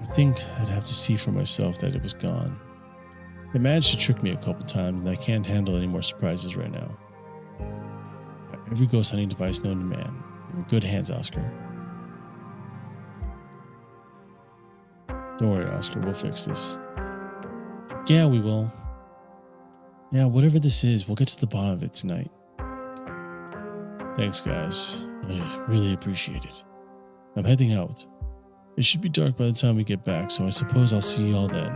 I think I'd have to see for myself that it was gone. They managed to trick me a couple times and I can't handle any more surprises right now. Every ghost hunting device known to man. You're in good hands, Oscar. Don't worry, Oscar, we'll fix this. Yeah, we will. Yeah, whatever this is, we'll get to the bottom of it tonight. Thanks, guys. I really appreciate it. I'm heading out. It should be dark by the time we get back, so I suppose I'll see y'all then.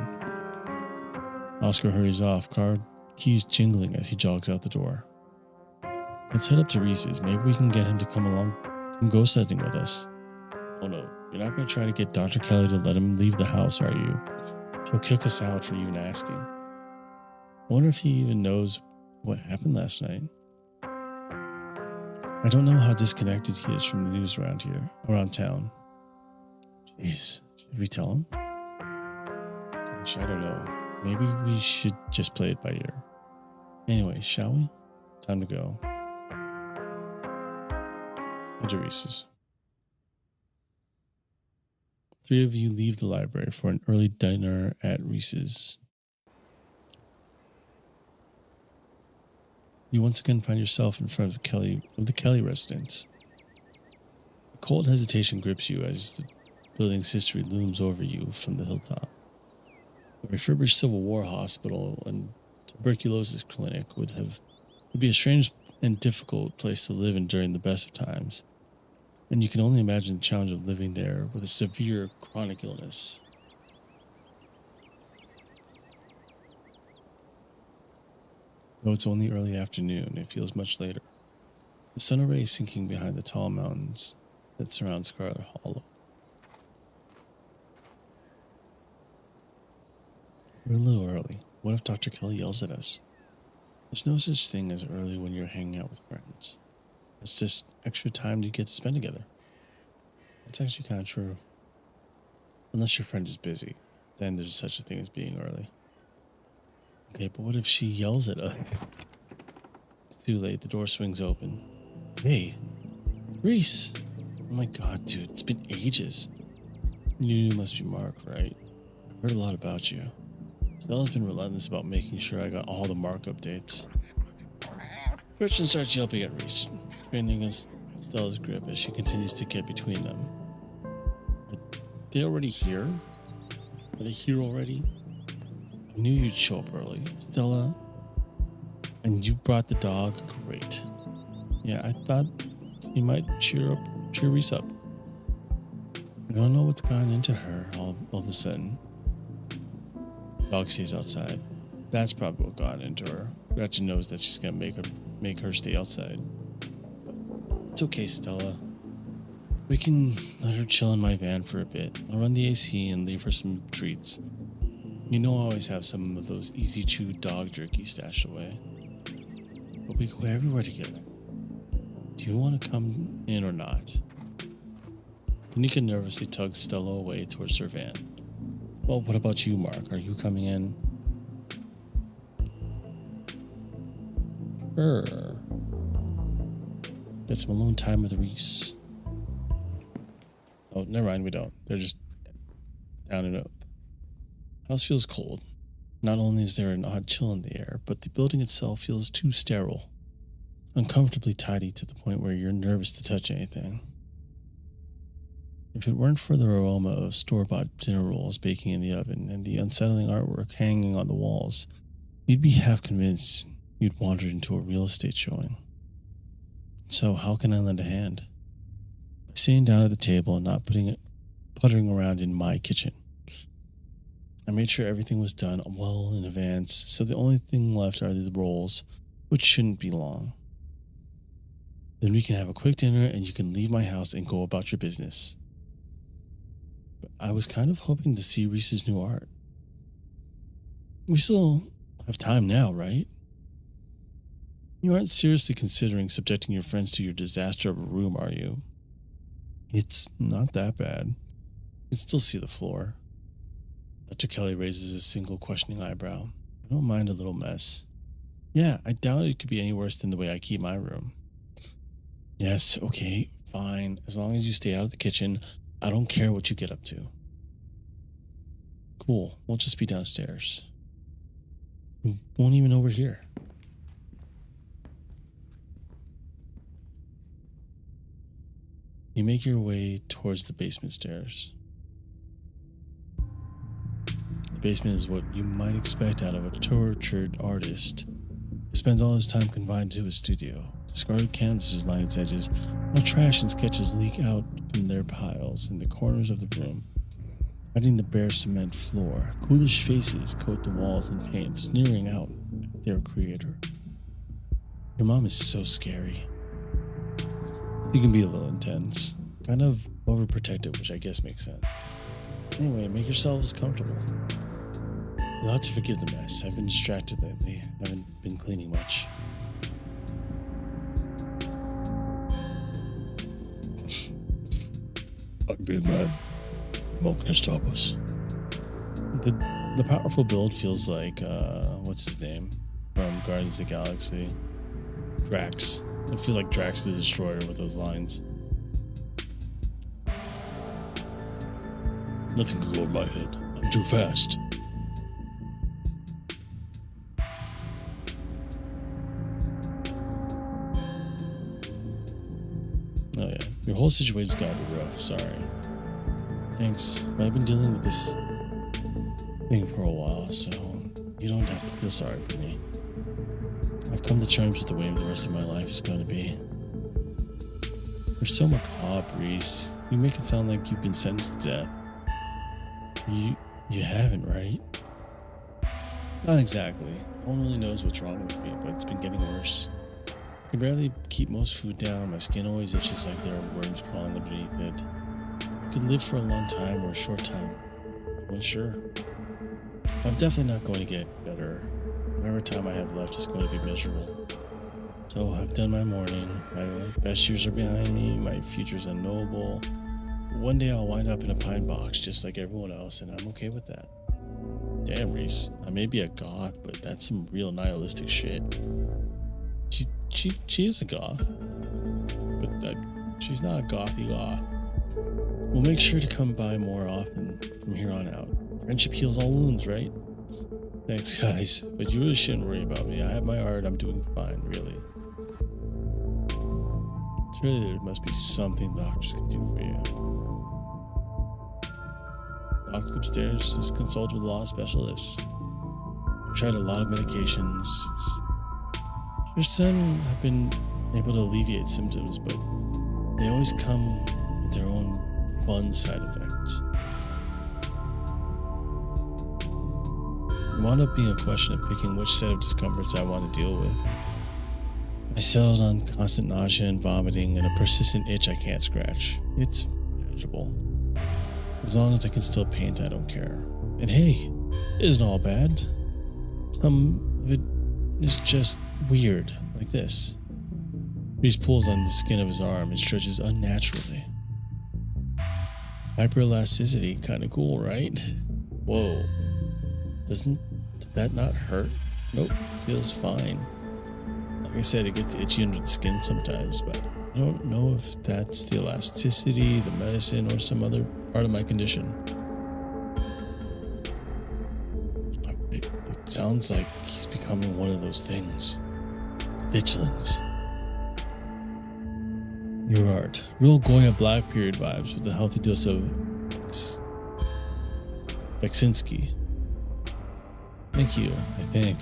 Oscar hurries off, car keys jingling as he jogs out the door. Let's head up to Reese's. Maybe we can get him to come ghost hunting with us. Oh no, you're not going to try to get Dr. Kelly to let him leave the house, are you? He'll kick us out for even asking. I wonder if he even knows what happened last night. I don't know how disconnected he is from the news around town. Jeez, should we tell him? Gosh, I don't know. Maybe we should just play it by ear. Anyway, shall we? Time to go. Into Reese's. 3 of you leave the library for an early dinner at Reese's. You once again find yourself in front of the Kelly residence. A cold hesitation grips you as the building's history looms over you from the hilltop. A refurbished Civil War hospital and tuberculosis clinic would be a strange and difficult place to live in during the best of times. And you can only imagine the challenge of living there with a severe chronic illness. Though it's only early afternoon, it feels much later. The sun rays sinking behind the tall mountains that surround Scarlet Hollow. We're a little early. What if Dr. Kelly yells at us? There's no such thing as early when you're hanging out with friends. It's just extra time to get to spend together. That's actually kind of true. Unless your friend is busy, then there's such a thing as being early. Okay, but what if she yells at us? It's too late. The door swings open. Hey, Reese! Oh my god, dude, it's been ages. You must be Mark, right? I've heard a lot about you. Stella's been relentless about making sure I got all the Mark updates. Christian starts yelping at Reese, straining against Stella's grip as she continues to get between them. Are they already here? Are they here already? I knew you'd show up early, Stella. And you brought the dog? Great. Yeah, I thought you might cheer Reese up. I don't know what's gotten into her all of a sudden. Dog stays outside. That's probably what got into her. Gretchen knows that she's gonna make her stay outside. But it's okay, Stella. We can let her chill in my van for a bit. I'll run the AC and leave her some treats. You know I always have some of those easy chew dog jerky stashed away. But we go everywhere together. Do you want to come in or not? Kanika nervously tugs Stella away towards her van. Well, what about you, Mark? Are you coming in? Sure. Get some alone time with Reese. Oh, never mind, we don't. They're just down and up. House feels cold. Not only is there an odd chill in the air, but the building itself feels too sterile. Uncomfortably tidy to the point where you're nervous to touch anything. If it weren't for the aroma of store-bought dinner rolls baking in the oven and the unsettling artwork hanging on the walls, you'd be half convinced you'd wandered into a real estate showing. So how can I lend a hand? By sitting down at the table and not puttering around in my kitchen. I made sure everything was done well in advance, so the only thing left are the rolls, which shouldn't be long. Then we can have a quick dinner and you can leave my house and go about your business. But I was kind of hoping to see Reese's new art. We still have time now, right? You aren't seriously considering subjecting your friends to your disaster of a room, are you? It's not that bad. You can still see the floor. Dr. Kelly raises a single questioning eyebrow. I don't mind a little mess. Yeah, I doubt it could be any worse than the way I keep my room. Yes, okay, fine. As long as you stay out of the kitchen, I don't care what you get up to. Cool, we'll just be downstairs. We won't even know we're here. You make your way towards the basement stairs. The basement is what you might expect out of a tortured artist who spends all his time confined to his studio. Discarded canvases line its edges, while trash and sketches leak out from their piles in the corners of the room, hiding the bare cement floor. Ghoulish faces coat the walls in paint, sneering out at their creator. Your mom is so scary. You can be a little intense, kind of overprotective, which I guess makes sense. Anyway, make yourselves comfortable. You'll have to forgive the mess. I've been distracted lately. I haven't been cleaning much. I'm being mad. No one can stop us. The powerful build feels like, what's his name? From Guardians of the Galaxy. Drax. I feel like Drax the Destroyer with those lines. Nothing can go over my head. I'm too fast. Oh yeah, your whole situation's gotta be rough, sorry. Thanks, but I've been dealing with this thing for a while, so you don't have to feel sorry for me. I've come to terms with the way the rest of my life is going to be. You're so macabre, Reese. You make it sound like you've been sentenced to death. You haven't, right? Not exactly. No one really knows what's wrong with me, but it's been getting worse. I can barely keep most food down. My skin always itches like there are worms crawling underneath it. I could live for a long time or a short time. I'm not sure. I'm definitely not going to get better. Whatever time I have left is going to be miserable. So I've done my mourning. My best years are behind me. My future's unknowable. One day I'll wind up in a pine box just like everyone else, and I'm okay with that. Damn, Reese. I may be a goth, but that's some real nihilistic shit. She is a goth, but she's not a gothy goth. We'll make sure to come by more often from here on out. Friendship heals all wounds, right? Thanks, guys. But you really shouldn't worry about me. I have my art. I'm doing fine, really. Surely there must be something doctors can do for you. Walked upstairs to consult with law specialists. I've tried a lot of medications. For some, I've been able to alleviate symptoms, but they always come with their own fun side effects. It wound up being a question of picking which set of discomforts I want to deal with. I settled on constant nausea and vomiting and a persistent itch I can't scratch. It's manageable. As long as I can still paint, I don't care. And hey, it isn't all bad. Some of it is just weird, like this. Reese pulls on the skin of his arm and stretches unnaturally. Hyperelasticity, kinda cool, right? Whoa. Did that not hurt? Nope, feels fine. Like I said, it gets itchy under the skin sometimes, but I don't know if that's the elasticity, the medicine, or some other part of my condition. It sounds like he's becoming one of those things. Ditchlings. Your art. Real Goya Black period vibes with a healthy dose of Beksinski. Thank you, I think.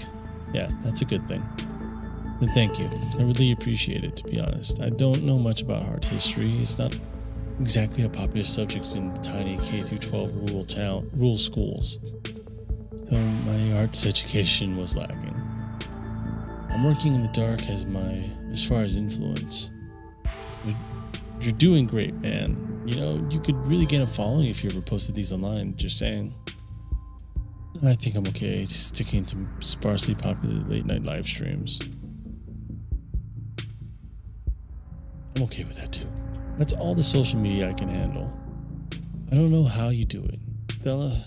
Yeah, that's a good thing. And thank you. I really appreciate it, to be honest. I don't know much about art history. It's not exactly a popular subject in tiny K-12 rural schools. So my arts education was lacking. I'm working in the dark as far as influence. You're doing great, man. You know, you could really gain a following if you ever posted these online, just saying. I think I'm okay just sticking to sparsely populated late night live streams. I'm okay with that too. That's all the social media I can handle. I don't know how you do it. Bella,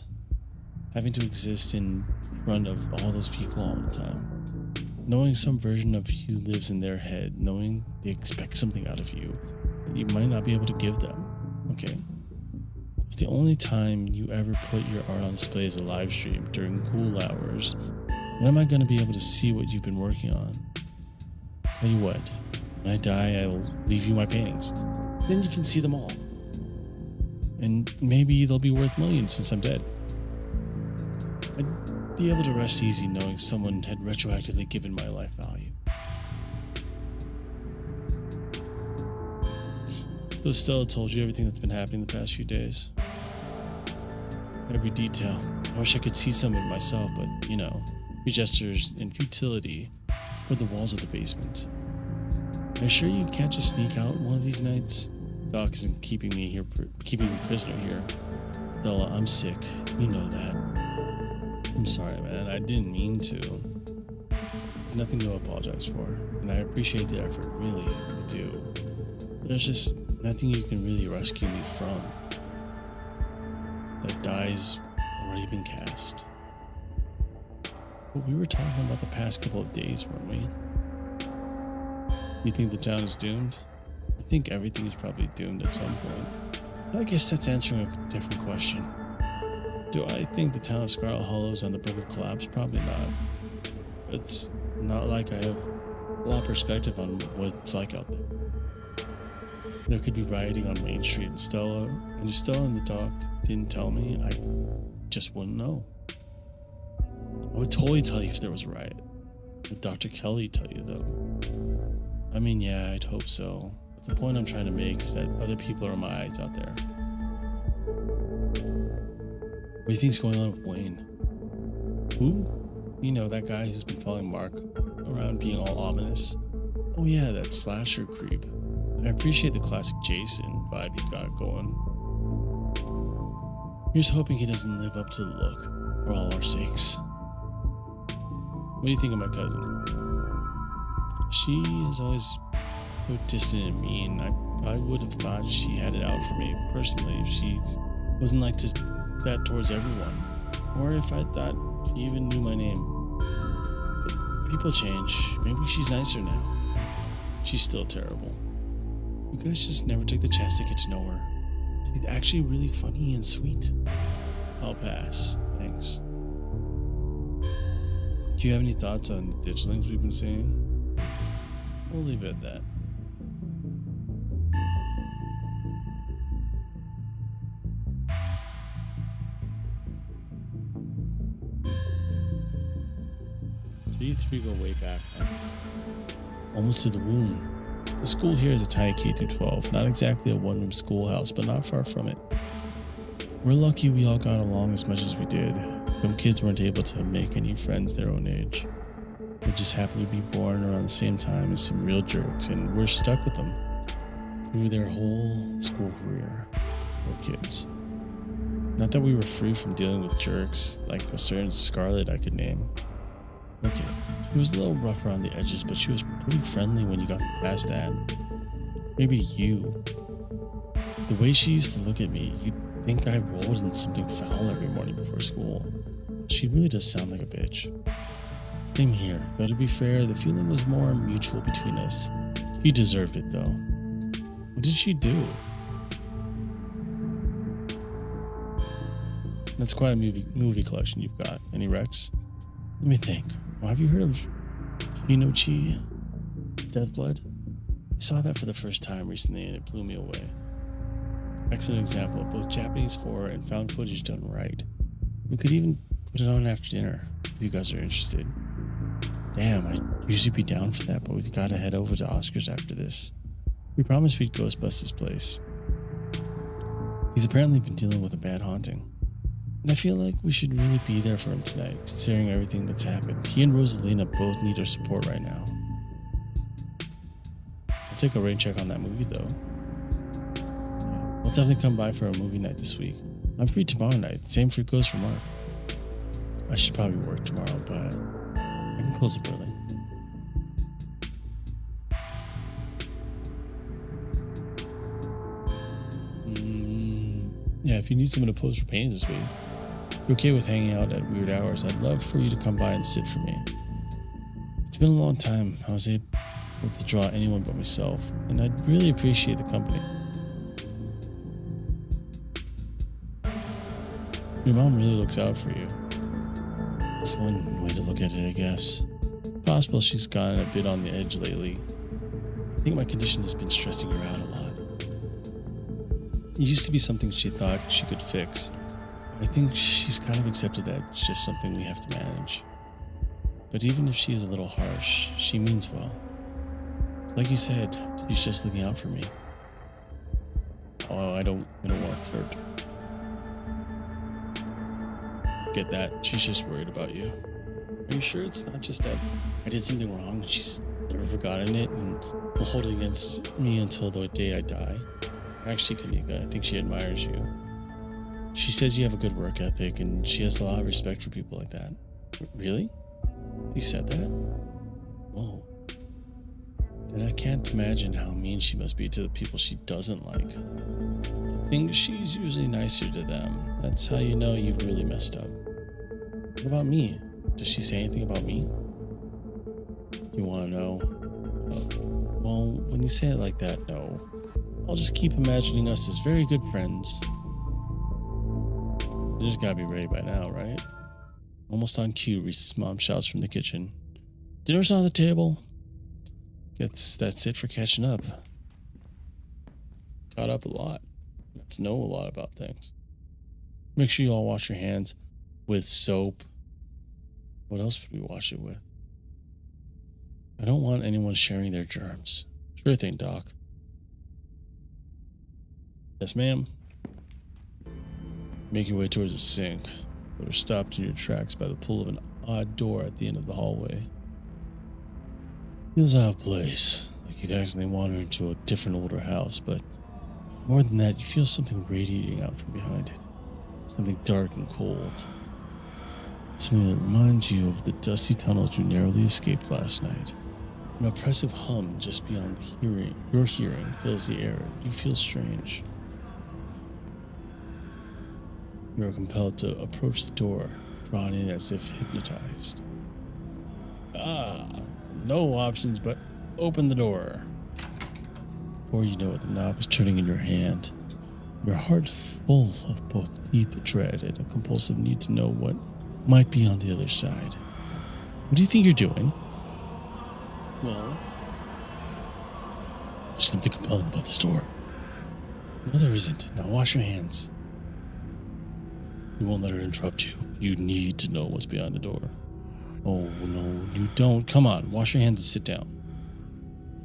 having to exist in front of all those people all the time. Knowing some version of you lives in their head, knowing they expect something out of you that you might not be able to give them. Okay. If the only time you ever put your art on display is a live stream during cool hours, when am I going to be able to see what you've been working on? Tell you what, when I die, I'll leave you my paintings. Then you can see them all. And maybe they'll be worth millions since I'm dead. I'd be able to rest easy knowing someone had retroactively given my life value. So Stella told you everything that's been happening the past few days? Every detail. I wish I could see some of it myself, but, you know, your gestures and futility toward the walls of the basement. Are you sure you can't just sneak out one of these nights? Doc isn't keeping me prisoner here. Stella, I'm sick. You know that. I'm sorry, man. I didn't mean to. There's nothing to apologize for, and I appreciate the effort, really, I do. There's just nothing you can really rescue me from. That die's already been cast. But we were talking about the past couple of days, weren't we? You think the town is doomed? I think everything is probably doomed at some point. I guess that's answering a different question. Do I think the town of Scarlet Hollow is on the brink of collapse? Probably not. It's not like I have a lot of perspective on what it's like out there. There could be rioting on Main Street, and you're still in the talk, didn't tell me, I just wouldn't know. I would totally tell you if there was a riot. Would Dr. Kelly tell you, though? I mean, yeah, I'd hope so. But the point I'm trying to make is that other people are my eyes out there. What do you think's going on with Wayne? Who? You know, that guy who's been following Mark around being all ominous? Oh yeah, that slasher creep. I appreciate the classic Jason vibe he's got going. Here's hoping he doesn't live up to the look. for all our sakes. What do you think of my cousin? She is always so distant and mean. I would have thought she had it out for me personally if she wasn't like that towards everyone, or if I thought she even knew my name. But people change. Maybe she's nicer now. She's still terrible. You guys just never take the chance to get to know her. She's actually really funny and sweet. I'll pass. Thanks. Do you have any thoughts on the ditchlings we've been seeing? We'll leave it at that. So you three go way back, huh? Almost to the womb. The school here is a tiny K-12, not exactly a one-room schoolhouse, but not far from it. We're lucky we all got along as much as we did. Some kids weren't able to make any friends their own age. They just happened to be born around the same time as some real jerks, and we're stuck with them through their whole school career. Poor kids. Not that we were free from dealing with jerks, like a certain Scarlet I could name. Okay, she was a little rough around the edges, but she was pretty friendly when you got past that. Maybe you. The way she used to look at me, you'd think I rolled in something foul every morning before school. She really does sound like a bitch. Same here, but to be fair, the feeling was more mutual between us. She deserved it, though. What did she do? That's quite a movie collection you've got. Any Rex? Let me think. Well, have you heard of Shinochi? Death Blood? I saw that for the first time recently and it blew me away. Excellent example of both Japanese horror and found footage done right. We could even put it on after dinner if you guys are interested. Damn, I'd usually be down for that, but we've got to head over to Oscar's after this. We promised we'd ghost his place. He's apparently been dealing with a bad haunting. And I feel like we should really be there for him tonight, considering everything that's happened. He and Rosalina both need our support right now. I'll take a rain check on that movie, though. Yeah, we'll definitely come by for a movie night this week. I'm free tomorrow night. Same for goes for Mark. I should probably work tomorrow, but I can close up early. Yeah, if you need someone to pose for paintings this week, if you're okay with hanging out at weird hours, I'd love for you to come by and sit for me. It's been a long time I was able to draw anyone but myself, and I'd really appreciate the company. Your mom really looks out for you. That's one way to look at it, I guess. Possible she's gotten a bit on the edge lately. I think my condition has been stressing her out a lot. It used to be something she thought she could fix. I think she's kind of accepted that it's just something we have to manage. But even if she is a little harsh, she means well. Like you said, she's just looking out for me. Oh, I don't want to hurt. Get that? She's just worried about you. Are you sure it's not just that I did something wrong and she's never forgotten it and will hold it against me until the day I die? Actually, Kanika, I think she admires you. She says you have a good work ethic and she has a lot of respect for people like that. Really? She said that? Whoa. Then I can't imagine how mean she must be to the people she doesn't like. I think she's usually nicer to them. That's how you know you've really messed up. What about me? Does she say anything about me? You want to know? Well, when you say it like that, no. I'll just keep imagining us as very good friends. You just gotta be ready by now, right? Almost on cue, Reese's mom shouts from the kitchen. Dinner's on the table. That's it for catching up. Caught up a lot. Got to know a lot about things. Make sure you all wash your hands with soap. What else would we wash it with? I don't want anyone sharing their germs. Sure thing, Doc. Yes, ma'am. Make your way towards the sink, but are stopped in your tracks by the pull of an odd door at the end of the hallway. Feels out of place, like you'd accidentally wander into a different older house, but more than that, you feel something radiating out from behind it. Something dark and cold. something that reminds you of the dusty tunnels you narrowly escaped last night. An oppressive hum just beyond your hearing fills the air. You feel strange. You are compelled to approach the door, drawn in as if hypnotized. No options but open the door. Before you know it, the knob is turning in your hand. Your heart full of both deep dread and a compulsive need to know what might be on the other side. What do you think you're doing? Well, there's something compelling about this door. No, there isn't. Now wash your hands. You won't let her interrupt you. You need to know what's behind the door. Oh, no, you don't. Come on, wash your hands and sit down.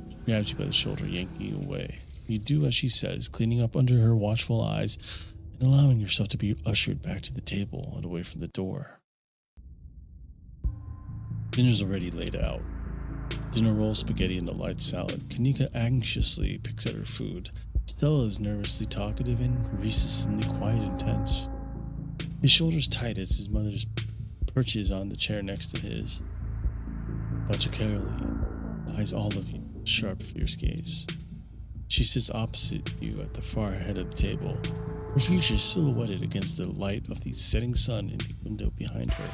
She grabs you by the shoulder, yanking you away. You do as she says, cleaning up under her watchful eyes and allowing yourself to be ushered back to the table and away from the door. Dinner's already laid out. Dinner roll, spaghetti, and a light salad. Kanika anxiously picks at her food. Stella is nervously talkative and Reese is suddenly quiet and tense. His shoulders tight as his mother perches on the chair next to his. Dr. Kelly eyes all of you with a sharp, fierce gaze. She sits opposite you at the far head of the table, her features silhouetted against the light of the setting sun in the window behind her.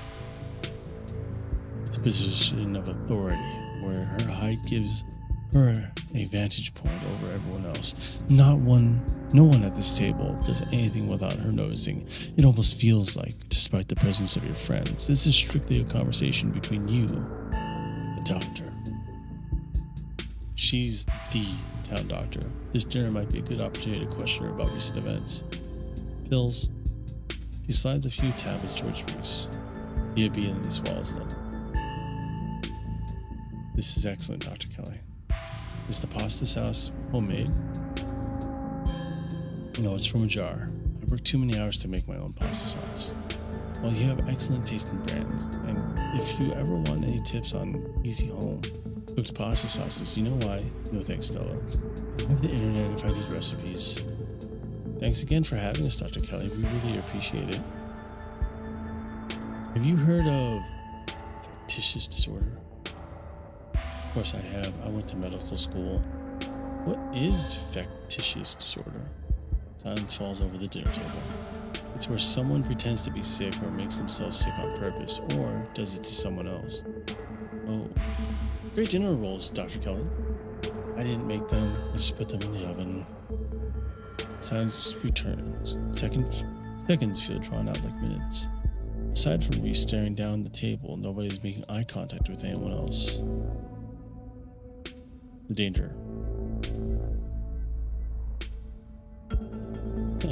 It's a position of authority, where her height gives her a vantage point over everyone else. No one at this table does anything without her noticing. It almost feels like, despite the presence of your friends, this is strictly a conversation between you and the doctor. She's the town doctor. This dinner might be a good opportunity to question her about recent events. Pills. She slides a few tablets towards Reese. He obediently swallows them. This is excellent, Dr. Kelly. Is the pasta sauce homemade? No, it's from a jar. I work too many hours to make my own pasta sauce. Well, you have excellent taste in brands, and if you ever want any tips on easy home cooked pasta sauces, you know why. No thanks, Stella. I have the internet if I need recipes. Thanks again for having us, Dr. Kelly. We really appreciate it. Have you heard of factitious disorder? Of course I have. I went to medical school. What is factitious disorder? Silence falls over the dinner table. It's where someone pretends to be sick or makes themselves sick on purpose, or does it to someone else. Oh, great dinner rolls, Dr. Kelly. I didn't make them. I just put them in the oven. Silence returns. Seconds feel drawn out like minutes. Aside from Reese staring down the table, nobody's making eye contact with anyone else. The danger.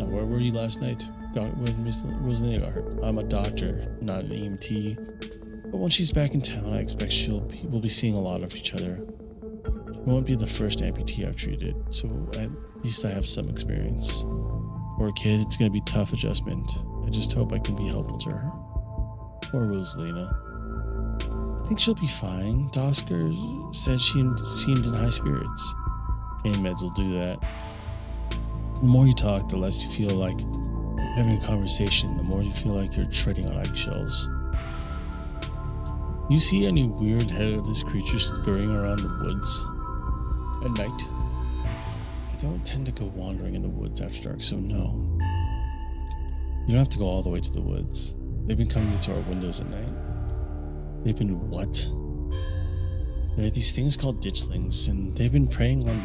Where were you last night? When Miss Rosalina got hurt. I'm a doctor, not an EMT. But when she's back in town, I expect we'll be seeing a lot of each other. She won't be the first amputee I've treated, so at least I have some experience. Poor kid, it's gonna be a tough adjustment. I just hope I can be helpful to her. Poor Rosalina. I think she'll be fine. Oscar said she seemed in high spirits. Pain meds will do that. The more you talk, the less you feel like you're having a conversation, the more you feel like you're treading on eggshells. You see any weird headless creatures scurrying around the woods at night? I don't tend to go wandering in the woods after dark, so no. You don't have to go all the way to the woods. They've been coming into our windows at night. They've been what? There are these things called ditchlings, and they've been preying on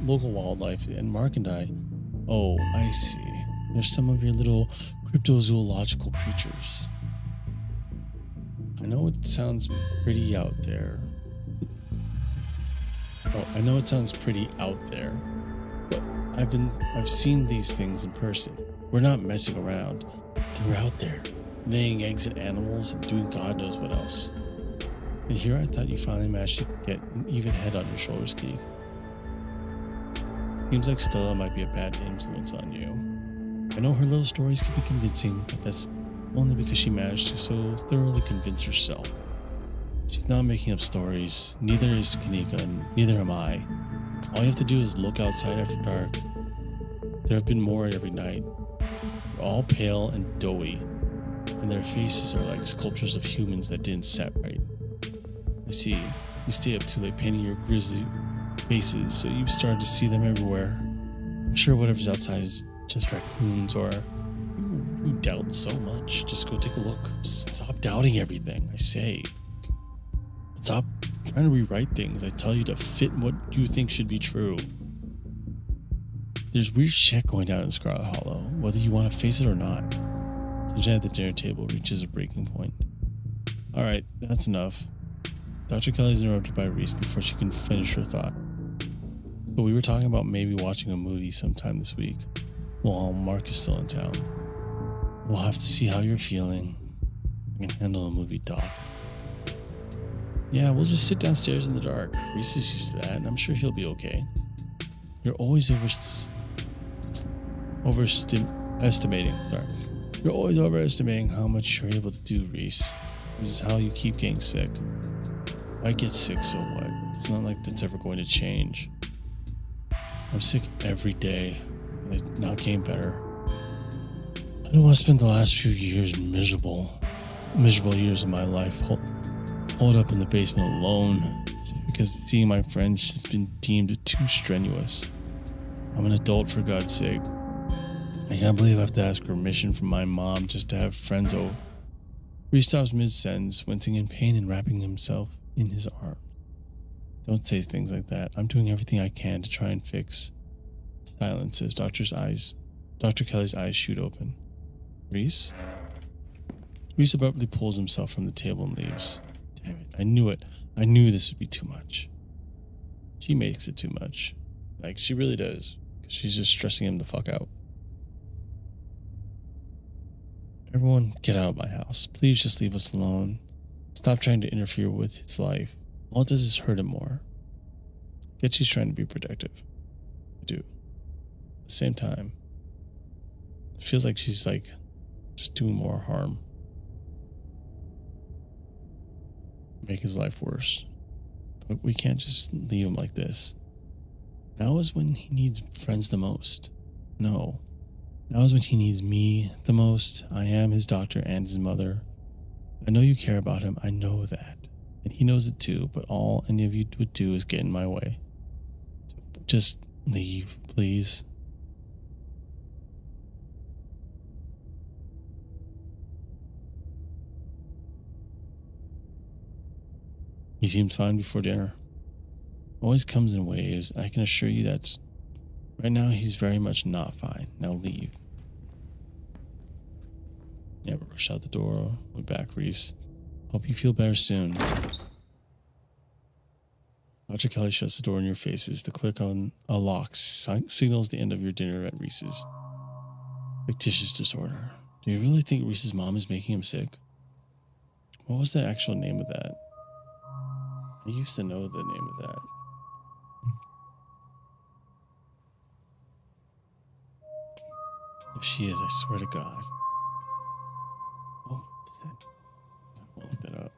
local wildlife, and Mark and I... Oh, I see. There's some of your little cryptozoological creatures. I know it sounds pretty out there. But I've seen these things in person. We're not messing around. They're out there, laying eggs at animals and doing God knows what else. And here I thought you finally managed to get an even head on your shoulders, Keeg. Seems like Stella might be a bad influence on you. I know her little stories can be convincing, but that's only because she managed to so thoroughly convince herself. She's not making up stories, neither is Kanika, and neither am I. All you have to do is look outside after dark. There have been more every night. You're all pale and doughy. and their faces are like sculptures of humans that didn't set right. I see. You stay up too late painting your grisly faces, so you've started to see them everywhere. I'm sure whatever's outside is just raccoons, or you doubt so much. Just go take a look. Stop doubting everything I say. Stop trying to rewrite things I tell you to fit what you think should be true. There's weird shit going down in Scarlet Hollow, whether you want to face it or not. Tension at the dinner table reaches a breaking point. Alright, that's enough. Dr. Kelly is interrupted by Reese before she can finish her thought. So we were talking about maybe watching a movie sometime this week, while Mark is still in town. We'll have to see how you're feeling. I can handle a movie, Doc. Yeah, we'll just sit downstairs in the dark. Reese is used to that, and I'm sure he'll be okay. You're always overestimating. You're always overestimating how much you're able to do, Reese. This is how you keep getting sick. I get sick, so what? It's not like that's ever going to change. I'm sick every day. I'm not getting better. I don't want to spend the last few years miserable years of my life holed up in the basement alone because seeing my friends has been deemed too strenuous. I'm an adult, for God's sake. I can't believe I have to ask permission from my mom just to have friends over. Reese stops mid-sentence, wincing in pain and wrapping himself in his arms. Don't say things like that. I'm doing everything I can to try and fix. Silence as Dr. Kelly's eyes shoot open. Reese? Reese abruptly pulls himself from the table and leaves. Damn it, I knew it. I knew this would be too much. She makes it too much. Like, she really does. Because she's just stressing him the fuck out. Everyone, get out of my house. Please just leave us alone. Stop trying to interfere with his life. All it does is hurt him more. I get she's trying to be protective. I do. At the same time, it feels like she's just doing more harm. Make his life worse. But we can't just leave him like this. Now is when he needs friends the most. No. Now is when he needs me the most. I am his doctor and his mother. I know you care about him. I know that. And he knows it too, but all any of you would do is get in my way. Just leave, please. He seemed fine before dinner. Always comes in waves. I can assure you that's right now he's very much not fine. Now leave. Never rush out the door. We're back, Reese. Hope you feel better soon. Dr. Kelly shuts the door in your faces. The click on a lock signals the end of your dinner at Reese's. Fictitious disorder. Do you really think Reese's mom is making him sick? What was the actual name of that? I used to know the name of that. If she is, I swear to God. Oh, what's that? I'll look that up.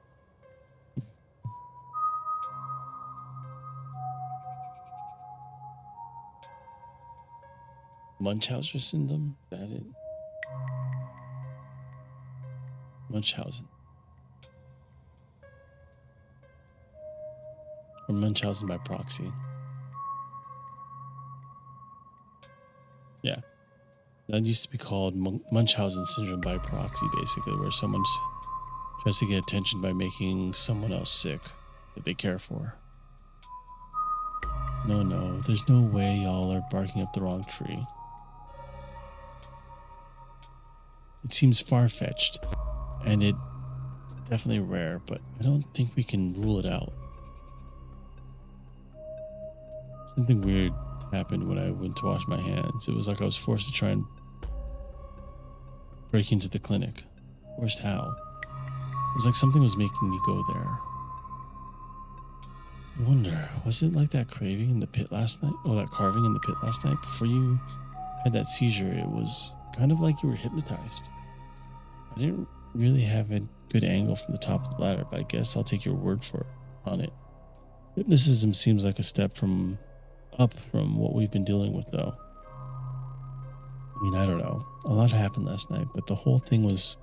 Munchausen syndrome? Is that it? Munchausen. Or Munchausen by proxy. Yeah. That used to be called Munchausen syndrome by proxy, basically, where someone tries to get attention by making someone else sick that they care for. No, there's no way y'all are barking up the wrong tree. It seems far-fetched, and it's definitely rare, but I don't think we can rule it out. Something weird happened when I went to wash my hands. It was like I was forced to try and break into the clinic. Forced how? It was like something was making me go there. I wonder, was it like that craving in the pit last night? Or that carving in the pit last night? Before you had that seizure, it was kind of like you were hypnotized. I didn't really have a good angle from the top of the ladder, but I guess I'll take your word for it on it. Hypnotism seems like a step up from what we've been dealing with, though. I mean, I don't know. A lot happened last night, but the whole thing was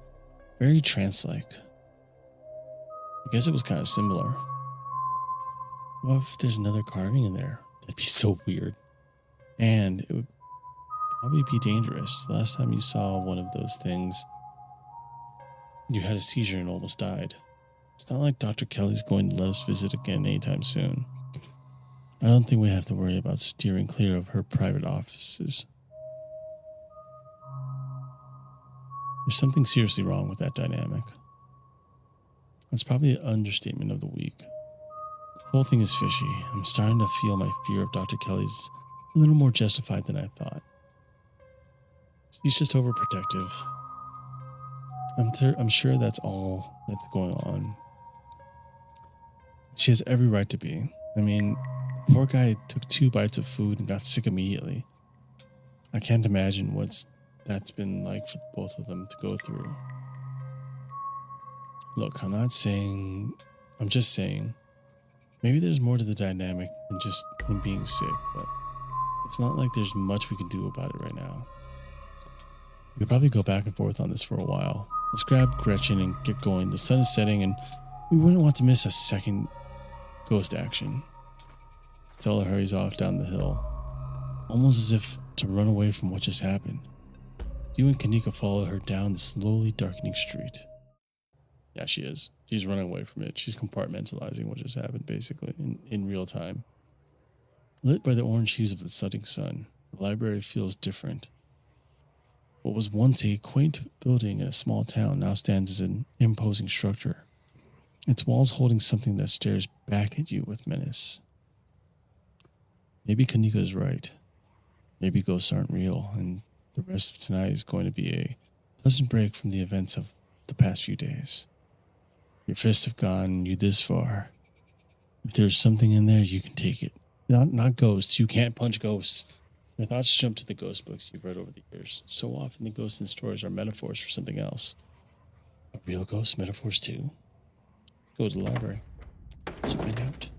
very trance-like. I guess it was kind of similar. What if there's another carving in there? That'd be so weird. And it would probably be dangerous. The last time you saw one of those things, you had a seizure and almost died. It's not like Dr. Kelly's going to let us visit again anytime soon. I don't think we have to worry about steering clear of her private offices. There's something seriously wrong with that dynamic. That's probably an understatement of the week. The whole thing is fishy. I'm starting to feel my fear of Dr. Kelly's a little more justified than I thought. She's just overprotective. I'm sure that's all that's going on. She has every right to be. I mean, the poor guy took 2 bites of food and got sick immediately. I can't imagine that's been like for both of them to go through. Look, I'm just saying, maybe there's more to the dynamic than just him being sick, but it's not like there's much we can do about it right now. We could probably go back and forth on this for a while. Let's grab Gretchen and get going. The sun is setting and we wouldn't want to miss a second ghost action. Stella hurries off down the hill, almost as if to run away from what just happened. You and Kanika follow her down the slowly darkening street. Yeah, she is. She's running away from it. She's compartmentalizing what just happened, basically, in real time. Lit by the orange hues of the setting sun, the library feels different. What was once a quaint building in a small town now stands as an imposing structure, its walls holding something that stares back at you with menace. Maybe Kanika is right. Maybe ghosts aren't real, and the rest of tonight is going to be a pleasant break from the events of the past few days. Your fists have gotten you this far. If there's something in there, you can take it. Not ghosts. You can't punch ghosts. Your thoughts jump to the ghost books you've read over the years. So often the ghosts in stories are metaphors for something else. Are real ghosts metaphors too? Let's go to the library. Let's find out.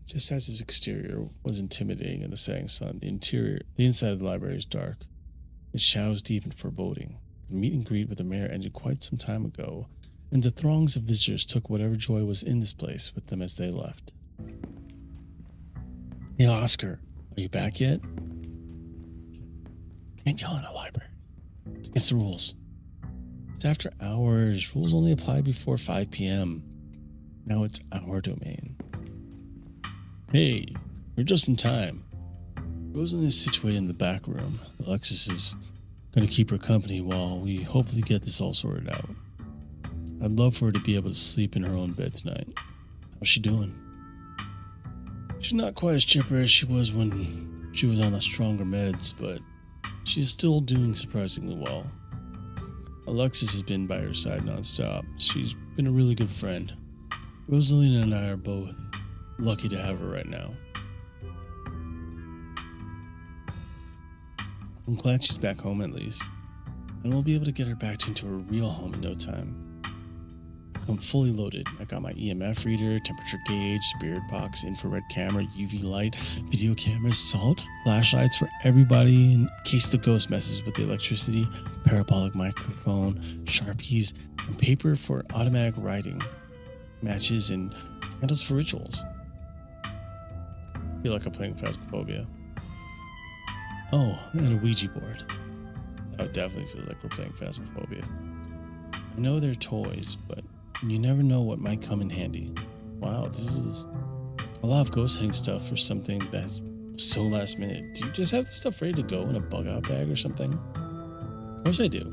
Just as its exterior was intimidating in the setting sun, the inside of the library is dark. Its shadows deep and foreboding. The meet and greet with the mayor ended quite some time ago, and the throngs of visitors took whatever joy was in this place with them as they left. Hey, Oscar, are you back yet? Can't yell in a library. It's against the rules. It's after hours. Rules only apply before 5 p.m. Now it's our domain. Hey, we're just in time. Rosalind is situated in the back room. Alexis is going to keep her company while we hopefully get this all sorted out. I'd love for her to be able to sleep in her own bed tonight. How's she doing? She's not quite as chipper as she was when she was on the stronger meds, but she's still doing surprisingly well. Alexis has been by her side nonstop. She's been a really good friend. Rosalina and I are both lucky to have her right now. I'm glad she's back home at least, and we'll be able to get her back into her real home in no time. I'm fully loaded. I got my EMF reader, temperature gauge, spirit box, infrared camera, UV light, video cameras, salt, flashlights for everybody in case the ghost messes with the electricity, parabolic microphone, Sharpies, and paper for automatic writing, matches, and candles for rituals. I feel like I'm playing Phasmophobia. Oh, and a Ouija board. That would definitely feel like we're playing Phasmophobia. I know they're toys, but you never know what might come in handy. Wow, this is a lot of ghost hunting stuff for something that's so last minute. Do you just have this stuff ready to go in a bug out bag or something? Of course I do.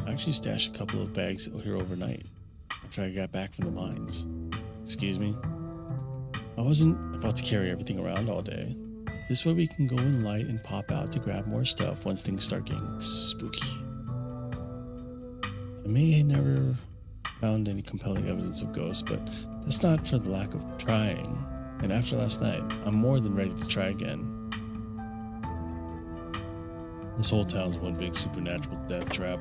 I actually stashed a couple of bags here overnight after I got back from the mines. Excuse me? I wasn't about to carry everything around all day. This way we can go in light and pop out to grab more stuff once things start getting spooky. I may never found any compelling evidence of ghosts, but that's not for the lack of trying. And after last night, I'm more than ready to try again. This whole town's one big supernatural death trap.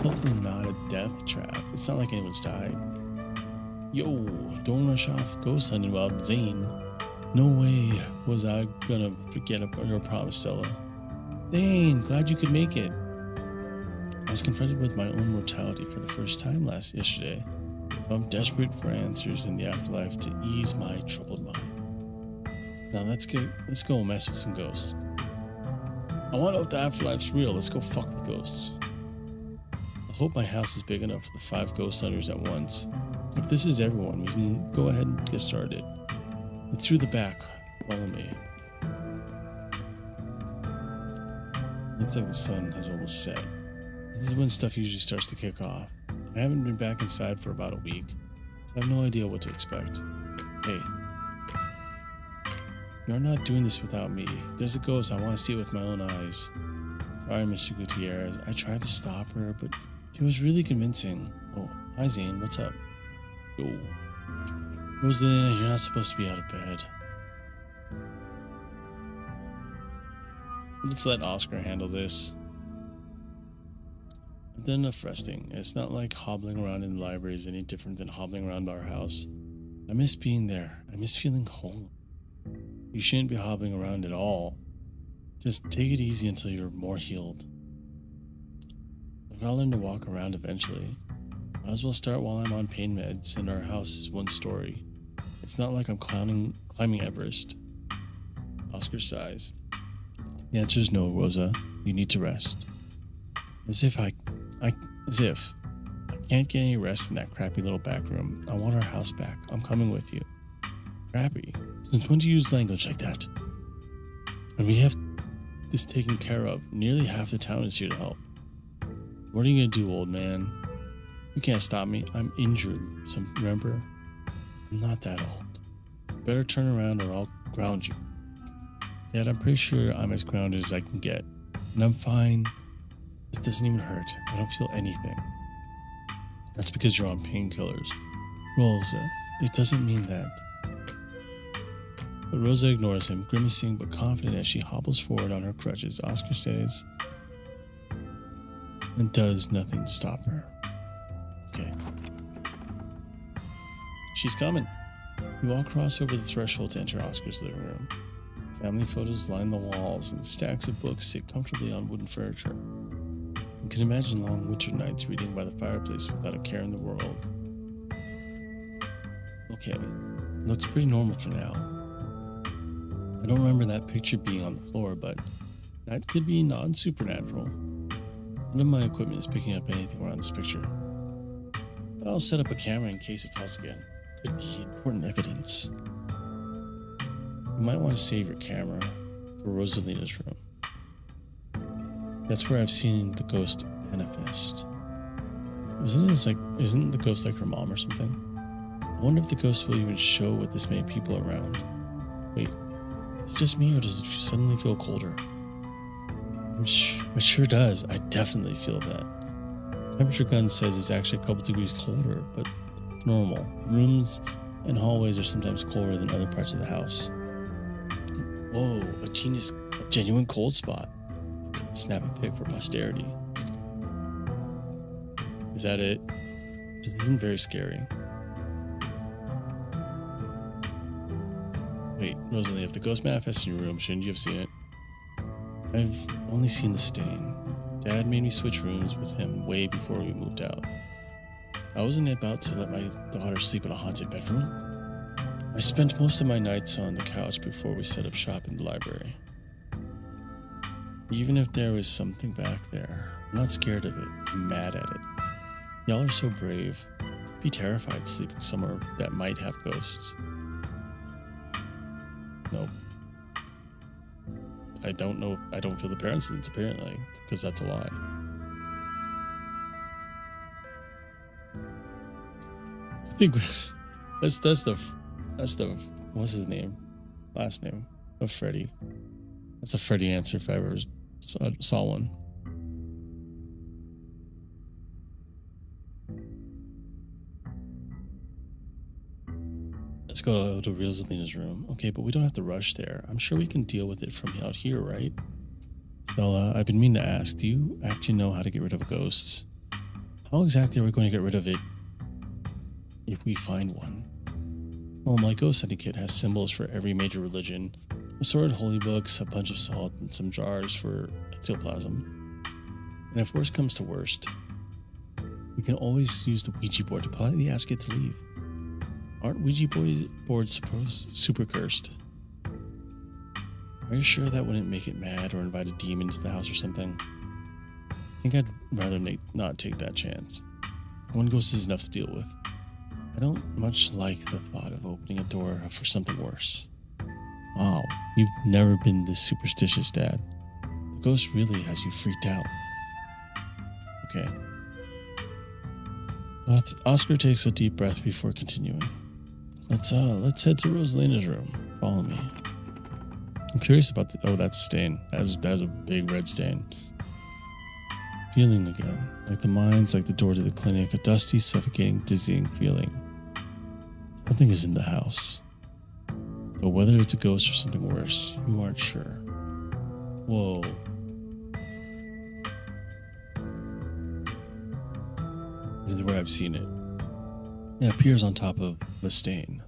Hopefully not a death trap. It's not like anyone's died. Yo, don't rush off ghost hunting without Zane. No way was I gonna forget about your promise, Stella. Zane, glad you could make it. I was confronted with my own mortality for the first time yesterday, so I'm desperate for answers in the afterlife to ease my troubled mind. Now let's go mess with some ghosts. I want to know if the afterlife's real. Let's go fuck with ghosts. I hope my house is big enough for the 5 ghost hunters at once. If this is everyone, we can go ahead and get started. It's through the back. Follow me. Looks like the sun has almost set. This is when stuff usually starts to kick off. I haven't been back inside for about a week, so I have no idea what to expect. Hey. You're not doing this without me. If there's a ghost, I want to see it with my own eyes. Sorry, Mr. Gutierrez. I tried to stop her, but she was really convincing. Oh, hi Zane, what's up? Yo. Rosalina, you're not supposed to be out of bed. Let's let Oscar handle this. I've done enough resting. It's not like hobbling around in the library is any different than hobbling around our house. I miss being there. I miss feeling home. You shouldn't be hobbling around at all. Just take it easy until you're more healed. I've got to learn to walk around eventually. Might as well start while I'm on pain meds and our house is 1 story. It's not like I'm climbing Everest. Oscar sighs. The answer is no, Rosa. You need to rest. As if I can't get any rest in that crappy little back room. I want our house back. I'm coming with you. Crappy? Since when do you use language like that? And we have this taken care of. Nearly half the town is here to help. What are you gonna do, old man? You can't stop me. I'm injured. So remember? I'm not that old. Better turn around or I'll ground you. Dad, I'm pretty sure I'm as grounded as I can get. And I'm fine. It doesn't even hurt. I don't feel anything. That's because you're on painkillers. Rosa, it doesn't mean that. But Rosa ignores him, grimacing but confident as she hobbles forward on her crutches. Oscar says, and does nothing to stop her. Okay. She's coming. You all cross over the threshold to enter Oscar's living room. Family photos line the walls and stacks of books sit comfortably on wooden furniture. You can imagine long winter nights reading by the fireplace without a care in the world. Okay, looks pretty normal for now. I don't remember that picture being on the floor, but that could be non-supernatural. None of my equipment is picking up anything around this picture. But I'll set up a camera in case it falls again. Could be important evidence. You might want to save your camera for Rosalina's room. That's where I've seen the ghost manifest. Isn't the ghost like her mom or something? I wonder if the ghost will even show with this many people around. Wait, is it just me or does it suddenly feel colder? It sure does. I definitely feel that. Temperature gun says it's actually a couple degrees colder, but it's normal. Rooms and hallways are sometimes colder than other parts of the house. Whoa, a genuine cold spot. Snap a pic for posterity. Is that it? This isn't very scary. Wait, Rosalie, if the ghost manifests in your room, shouldn't you have seen it? I've only seen the stain. Dad made me switch rooms with him way before we moved out. I wasn't about to let my daughter sleep in a haunted bedroom. I spent most of my nights on the couch before we set up shop in the library. Even if there was something back there, I'm not scared of it. I'm mad at it. Y'all are so brave. I'd be terrified sleeping somewhere that might have ghosts. Nope. I don't know. I don't feel the presence apparently, because that's a lie. I think that's the what's his name? Last name of Freddy. That's a Freddy answer if I ever saw one. Let's go to Rosalina's room. Okay, but we don't have to rush there. I'm sure we can deal with it from out here, right? Bella, I've been meaning to ask, do you actually know how to get rid of ghosts? How exactly are we going to get rid of it if we find one? Well, my ghost etiquette has symbols for every major religion. Assorted holy books, a bunch of salt, and some jars for ectoplasm. And if worst comes to worst, we can always use the Ouija board to politely ask it to leave. Aren't Ouija boards supposed super cursed? Are you sure that wouldn't make it mad or invite a demon into the house or something? I think I'd rather not take that chance. One ghost is enough to deal with. I don't much like the thought of opening a door for something worse. Wow, you've never been this superstitious, Dad. The ghost really has you freaked out. Okay. Oscar takes a deep breath before continuing. Let's head to Rosalina's room. Follow me. I'm curious about that's a stain. That's a big red stain. Feeling again, like the mind's like the door to the clinic, a dusty, suffocating, dizzying feeling. Something is in the house. But whether it's a ghost or something worse, you aren't sure. Whoa. This is where I've seen it. It appears on top of the stain.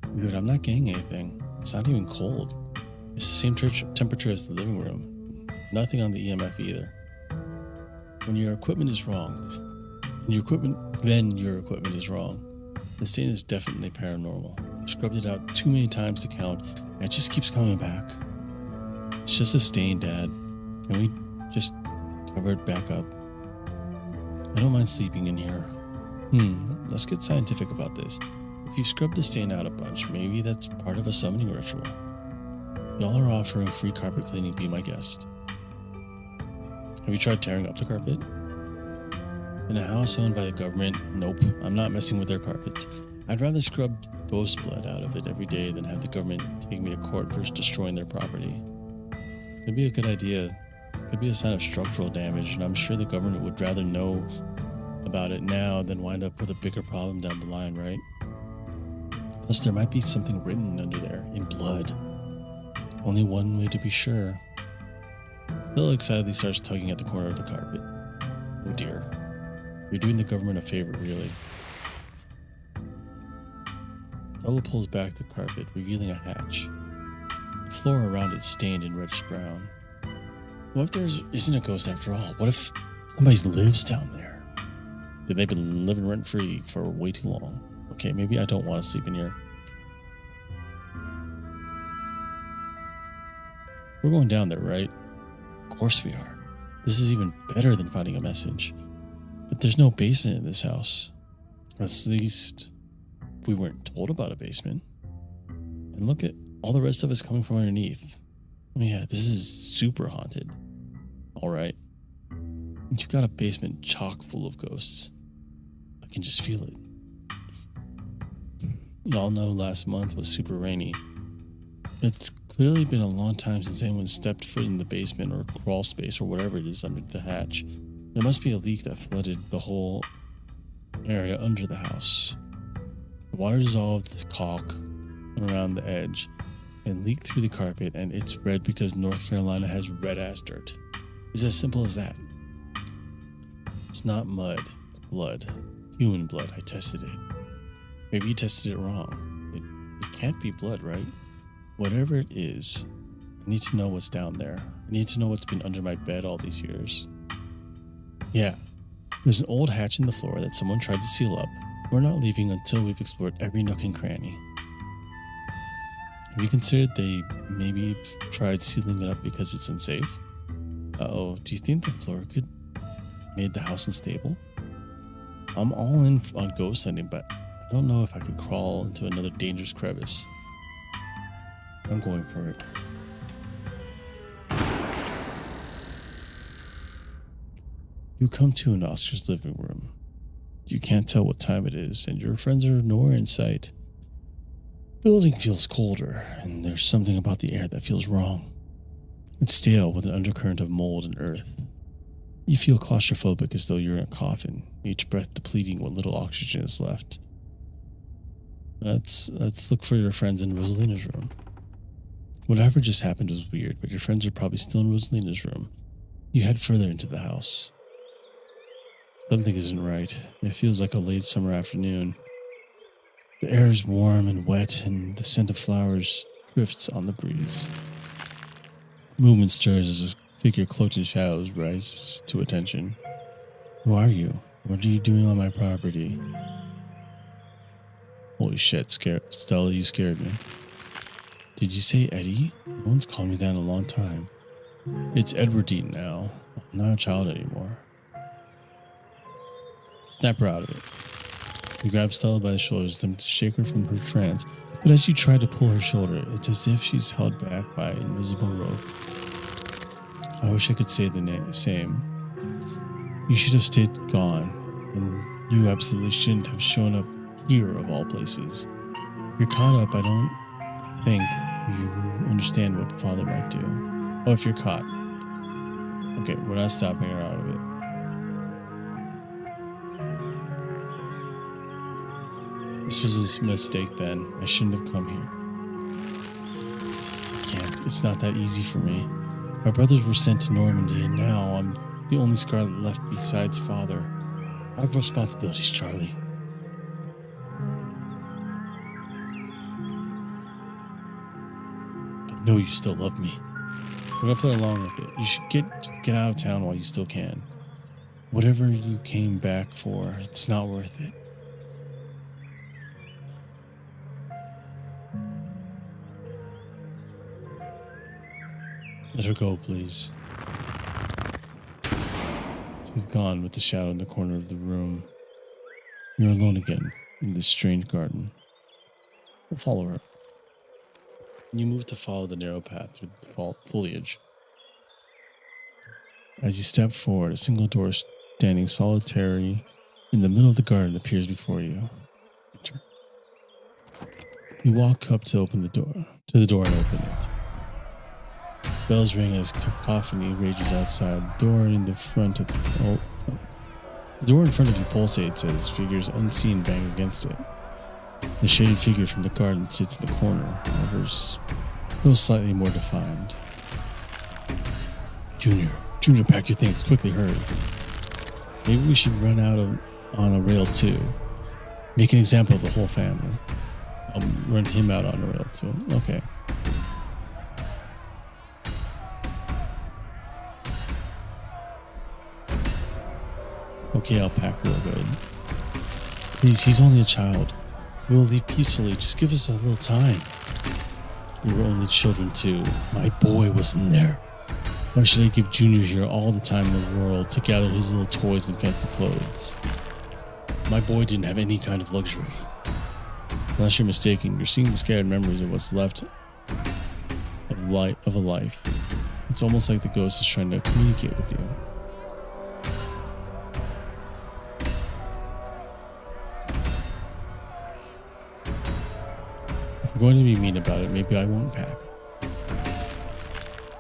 Weird, I'm not getting anything. It's not even cold. It's the same temperature as the living room. Nothing on the EMF either. When your equipment is wrong, then your equipment is wrong. The stain is definitely paranormal. I've scrubbed it out too many times to count, and it just keeps coming back. It's just a stain, Dad. Can we just cover it back up? I don't mind sleeping in here. Let's get scientific about this. If you scrubbed the stain out a bunch, maybe that's part of a summoning ritual. If y'all are offering free carpet cleaning, be my guest. Have you tried tearing up the carpet? In a house owned by the government, nope, I'm not messing with their carpets. I'd rather scrub ghost blood out of it every day than have the government take me to court for destroying their property. Could be a good idea. Could be a sign of structural damage, and I'm sure the government would rather know about it now than wind up with a bigger problem down the line, right? Plus, there might be something written under there in blood. Only one way to be sure. Phil excitedly starts tugging at the corner of the carpet. Oh dear. You're doing the government a favor, really. Stella pulls back the carpet, revealing a hatch. The floor around it stained in reddish brown. What if there isn't a ghost after all? What if somebody lives down there? They've been living rent-free for way too long. Okay, maybe I don't want to sleep in here. We're going down there, right? Of course we are. This is even better than finding a message. But there's no basement in this house. At least we weren't told about a basement. And look at all the red stuff is coming from underneath. Oh yeah, this is super haunted. Alright. You've got a basement chock full of ghosts. I can just feel it. Y'all know last month was super rainy. It's clearly been a long time since anyone stepped foot in the basement or crawl space or whatever it is under the hatch. There must be a leak that flooded the whole area under the house. The water dissolved the caulk around the edge and leaked through the carpet, and it's red because North Carolina has red-ass dirt. It's as simple as that. It's not mud, it's blood. Human blood. I tested it. Maybe you tested it wrong. It can't be blood, right? Whatever it is, I need to know what's down there. I need to know what's been under my bed all these years. Yeah, there's an old hatch in the floor that someone tried to seal up. We're not leaving until we've explored every nook and cranny. Have you considered they maybe tried sealing it up because it's unsafe? Uh-oh, do you think the floor could made the house unstable? I'm all in on ghost hunting, but I don't know if I could crawl into another dangerous crevice. I'm going for it. You come to an Oscar's living room. You can't tell what time it is, and your friends are nowhere in sight. The building feels colder, and there's something about the air that feels wrong. It's stale with an undercurrent of mold and earth. You feel claustrophobic as though you're in a coffin, each breath depleting what little oxygen is left. Let's look for your friends in Rosalina's room. Whatever just happened was weird, but your friends are probably still in Rosalina's room. You head further into the house. Something isn't right. It feels like a late summer afternoon. The air is warm and wet, and the scent of flowers drifts on the breeze. Movement stirs as a figure cloaked in shadows rises to attention. Who are you? What are you doing on my property? Holy shit, Stella, you scared me. Did you say Eddie? No one's called me that in a long time. It's Edwardine now. I'm not a child anymore. Snap her out of it. You grab Stella by the shoulders, attempt to shake her from her trance, but as you try to pull her shoulder, it's as if she's held back by an invisible rope. I wish I could say the same. You should have stayed gone, and you absolutely shouldn't have shown up here of all places. If you're caught up, I don't think you understand what father might do. Oh, if you're caught. Okay, we're not stopping her out of it. This was a mistake then. I shouldn't have come here. I can't. It's not that easy for me. My brothers were sent to Normandy, and now I'm the only Scarlet left besides father. I have responsibilities, Charlie. I know you still love me. We're gonna play along with it. You should get out of town while you still can. Whatever you came back for, it's not worth it. Let her go, please. She's gone with the shadow in the corner of the room. You're alone again in this strange garden. We'll follow her. You move to follow the narrow path through the foliage. As you step forward, a single door standing solitary in the middle of the garden appears before you. Enter. You walk up to the door and open it. Bells ring as cacophony rages outside. The door in front of you pulsates as figures unseen bang against it. The shaded figure from the garden sits in the corner, however, still slightly more defined. Junior, pack your things, quickly, hurry. Maybe we should run out on a rail too. Make an example of the whole family. I'll run him out on a rail too. Okay. Okay, I'll pack real good. Please, he's only a child. We'll leave peacefully. Just give us a little time. We were only children too. My boy wasn't there. Why should I give Junior here all the time in the world to gather his little toys and fancy clothes? My boy didn't have any kind of luxury. Unless you're mistaken, you're seeing the scattered memories of what's left of a life. It's almost like the ghost is trying to communicate with you. If we're going to be mean about it, maybe I won't pack.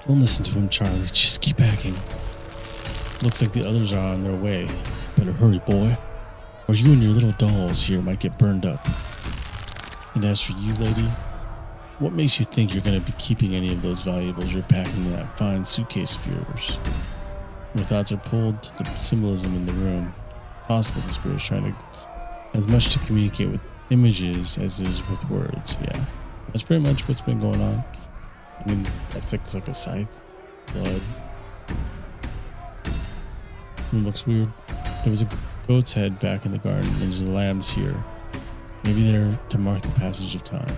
Don't listen to him, Charlie. Just keep packing. Looks like the others are on their way. Better hurry, boy, or you and your little dolls here might get burned up. And as for you, lady, what makes you think you're going to be keeping any of those valuables you're packing in that fine suitcase of yours? Your thoughts are pulled to the symbolism in the room. It's possible the spirit's trying to as much to communicate with images as it is with words. Yeah, that's pretty much what's been going on. I mean, that looks like a scythe. Blood. It looks weird. There was a goat's head back in the garden, and there's the lambs here. Maybe they're to mark the passage of time.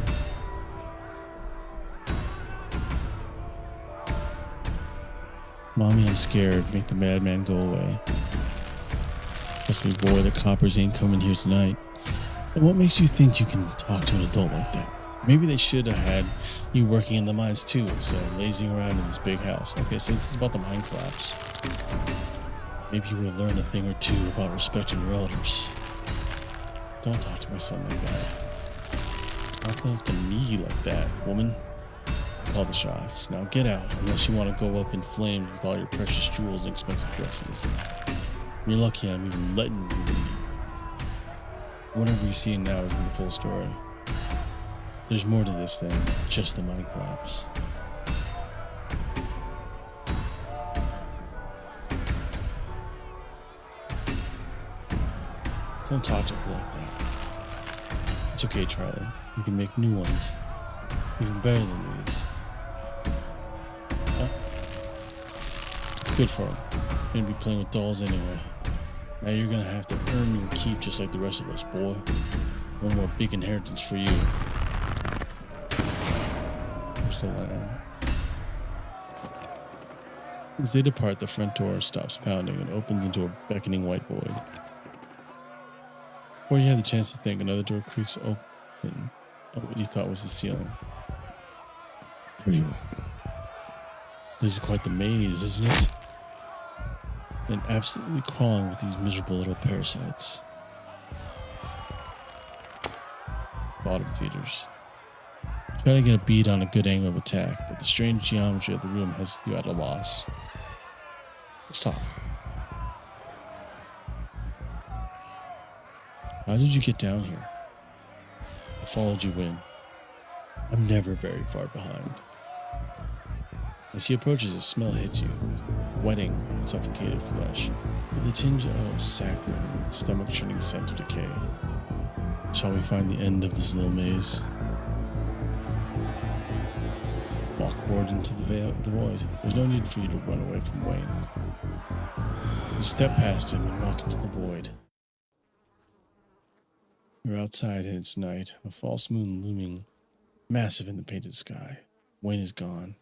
Mommy, I'm scared. Make the madman go away. Trust me, boy, the coppers ain't coming here tonight. And what makes you think you can talk to an adult like that? Maybe they should have had you working in the mines too, instead of lazing around in this big house. Okay, so this is about the mine collapse. Maybe you will learn a thing or two about respecting your elders. Don't talk to my son like that. Talk to me like that, woman. Call the shots. Now get out, unless you want to go up in flames with all your precious jewels and expensive dresses. You're lucky I'm even letting you leave. Whatever you're seeing now isn't the full story. There's more to this than just the mine collapse. Don't talk to her like that. It's okay, Charlie. You can make new ones. Even better than these. Huh? Good for him. You're gonna be playing with dolls anyway. Now you're gonna have to earn your keep just like the rest of us, boy. No more big inheritance for you. There's the lamb. As they depart, the front door stops pounding and opens into a beckoning white void. Before you have the chance to think, another door creaks open at what you thought was the ceiling. There you are. This is quite the maze, isn't it? And absolutely crawling with these miserable little parasites. Bottom feeders. Try to get a bead on a good angle of attack, but the strange geometry of the room has you at a loss. Let's talk. How did you get down here? I followed you in. I'm never very far behind. As he approaches, a smell hits you, wetting suffocated flesh, with a tinge of saccharine and stomach-churning scent of decay. Shall we find the end of this little maze? Walk forward into the void. There's no need for you to run away from Wayne. You step past him and walk into the void. You're outside and it's night, a false moon looming massive in the painted sky. Wayne is gone.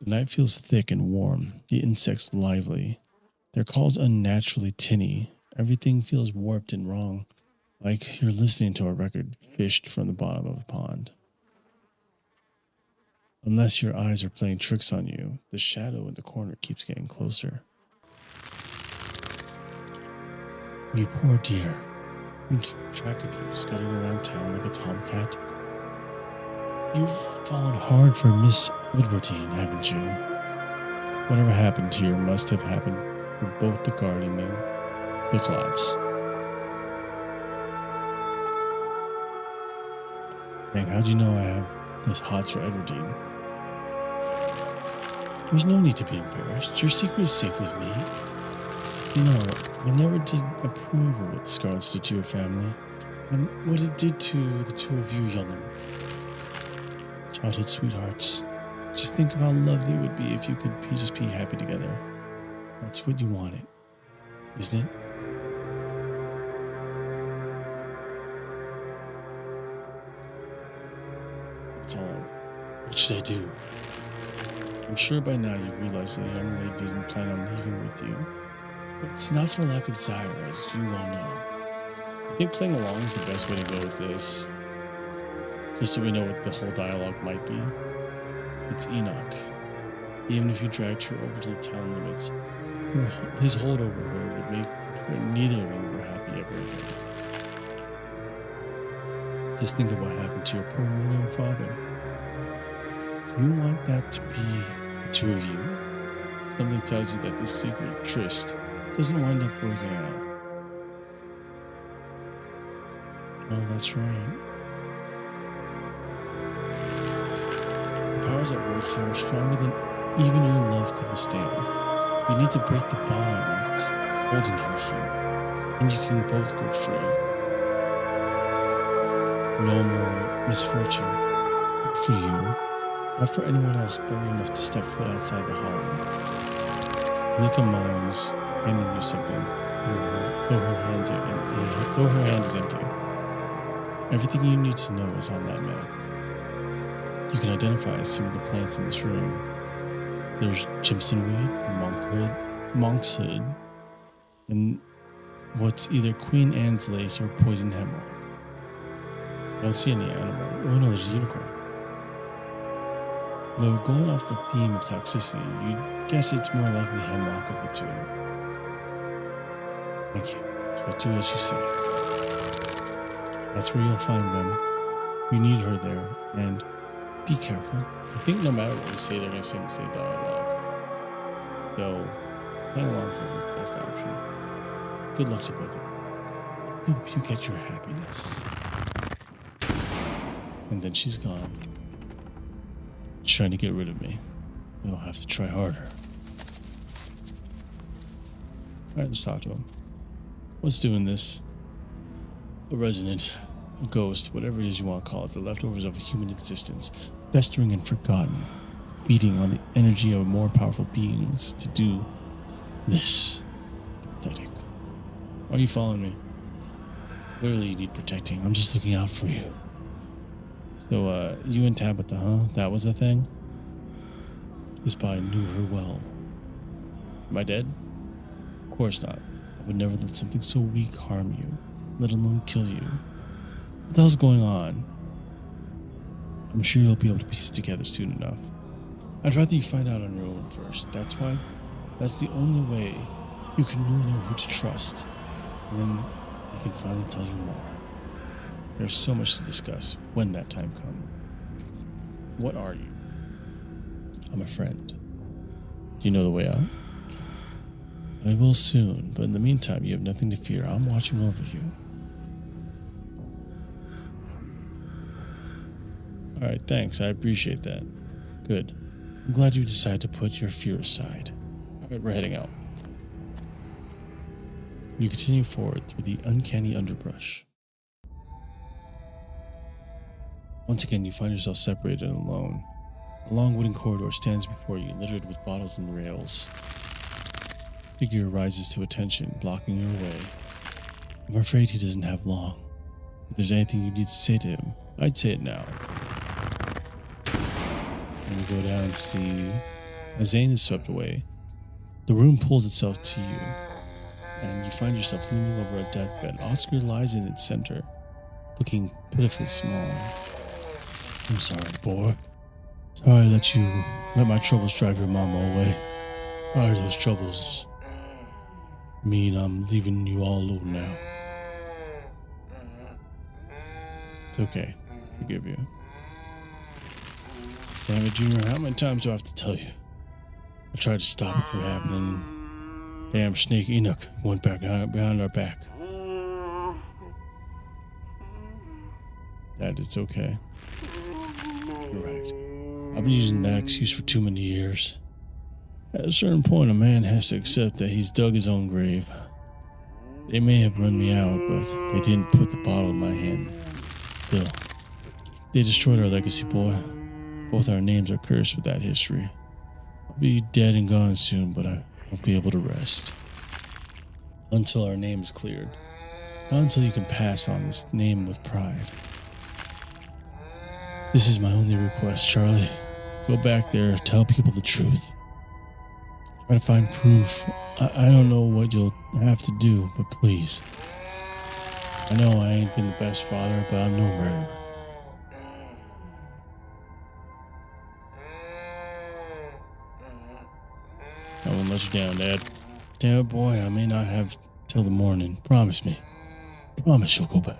The night feels thick and warm, the insects lively. Their calls unnaturally tinny. Everything feels warped and wrong, like you're listening to a record fished from the bottom of a pond. Unless your eyes are playing tricks on you, the shadow in the corner keeps getting closer. You poor dear. I keep track of you, scuttling around town like a tomcat. You've fallen hard for Miss Woodwardine, haven't you? Whatever happened to you must have happened for both the guardian and the collapse. Dang, how'd you know I have this hots for Edwardine? There's no need to be embarrassed. Your secret is safe with me. You know, I never did approve of what the Scarlets did to your family, and what it did to the two of you young'uns. Childhood sweethearts. Just think of how lovely it would be if you could just be happy together. That's what you wanted, isn't it? That's all. What should I do? I'm sure by now you realize that the young lady doesn't plan on leaving with you. But it's not for lack of desire, as you well know. I think playing along is the best way to go with this. Just so we know what the whole dialogue might be. It's Enoch. Even if you dragged her over to the town limits, his hold over her would make sure neither of you were happy ever again. Just think of what happened to your poor mother and father. Do you want that to be the two of you? Something tells you that this secret tryst doesn't wind up working out. Oh, that's right. The powers at work here are stronger than even your love could withstand. You need to break the bonds holding you here, and you can both go free. No more misfortune. Not for you, not for anyone else bold enough to step foot outside the hollow. Nika mimes handing you something, though her hand is empty. Everything you need to know is on that map. You can identify some of the plants in this room. There's Jimsonweed, Monkshood, and what's either Queen Anne's lace or poison hemlock. I don't see any animal. Oh no, there's a unicorn. Though going off the theme of toxicity, you'd guess it's more likely hemlock of the two. Thank you. So do as you say. That's where you'll find them. You need her there, and be careful. I think no matter what we say, they're going to say the same dialogue. So, playing along feels like the best option. Good luck to both of you. Hope you get your happiness. And then she's gone. She's trying to get rid of me. You'll have to try harder. Alright, let's talk to him. What's doing this? A resident, a ghost, whatever it is you want to call it, the leftovers of a human existence, festering and forgotten, feeding on the energy of more powerful beings to do this. Pathetic. Why are you following me? Clearly you need protecting. I'm just looking out for you. So, you and Tabitha, huh? That was the thing? This spy knew her well. Am I dead? Of course not. I would never let something so weak harm you, let alone kill you. What the hell's going on? I'm sure you'll be able to piece it together soon enough. I'd rather you find out on your own first. That's the only way you can really know who to trust. And then I can finally tell you more. There's so much to discuss when that time comes. What are you? I'm a friend. Do you know the way out? I will soon, but in the meantime, you have nothing to fear. I'm watching over you. Alright, thanks. I appreciate that. Good. I'm glad you decided to put your fear aside. Alright, we're heading out. You continue forward through the uncanny underbrush. Once again, you find yourself separated and alone. A long wooden corridor stands before you, littered with bottles and rails. A figure rises to attention, blocking your way. I'm afraid he doesn't have long. If there's anything you need to say to him, I'd say it now. When you go down and see as Zane is swept away, the room pulls itself to you, and you find yourself leaning over a deathbed. Oscar lies in its center, looking pitifully small. I'm sorry, boy. Sorry that you let my troubles drive your mama away. Sorry those troubles mean I'm leaving you all alone now. It's okay. I forgive you. Damn it, Junior, how many times do I have to tell you? I tried to stop it from happening. Damn snake Enoch went back behind our back. Dad, it's okay. You're right. I've been using that excuse for too many years. At a certain point, a man has to accept that he's dug his own grave. They may have run me out, but they didn't put the bottle in my hand. Still, they destroyed our legacy, boy. Both our names are cursed with that history. I'll be dead and gone soon, but I won't be able to rest. Until our name is cleared. Not until you can pass on this name with pride. This is my only request, Charlie. Go back there, tell people the truth. Try to find proof. I don't know what you'll have to do, but please. I know I ain't been the best father, but I'm no murderer. I won't let you down, Dad. Damn it, boy, I may not have till the morning. Promise me. Promise you'll go back.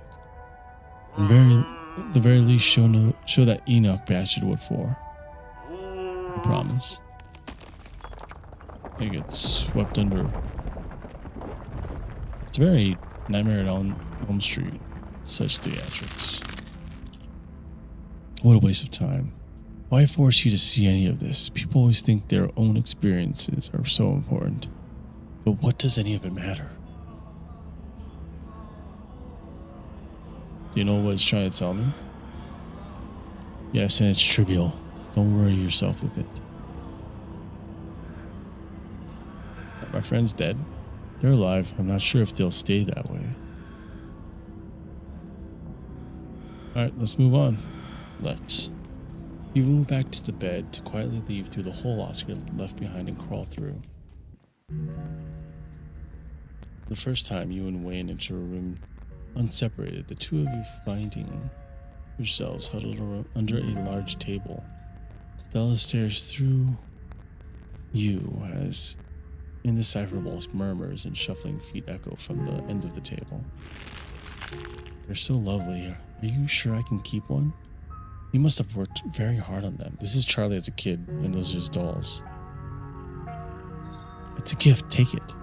At the very least, show that Enoch bastard what for. I promise. I get swept under. It's very Nightmare at Elm Street. Such theatrics. What a waste of time. Why force you to see any of this? People always think their own experiences are so important. But what does any of it matter? Do you know what it's trying to tell me? Yes, and it's trivial. Don't worry yourself with it. My friend's dead. They're alive. I'm not sure if they'll stay that way. Alright, let's move on. Let's. You move back to the bed to quietly leave through the hole Oscar left behind and crawl through. The first time you and Wayne enter a room unseparated, the two of you finding yourselves huddled under a large table. Stella stares through you as indecipherable murmurs and shuffling feet echo from the end of the table. They're so lovely. Are you sure I can keep one? You must have worked very hard on them. This is Charlie as a kid, and those are his dolls. It's a gift. Take it.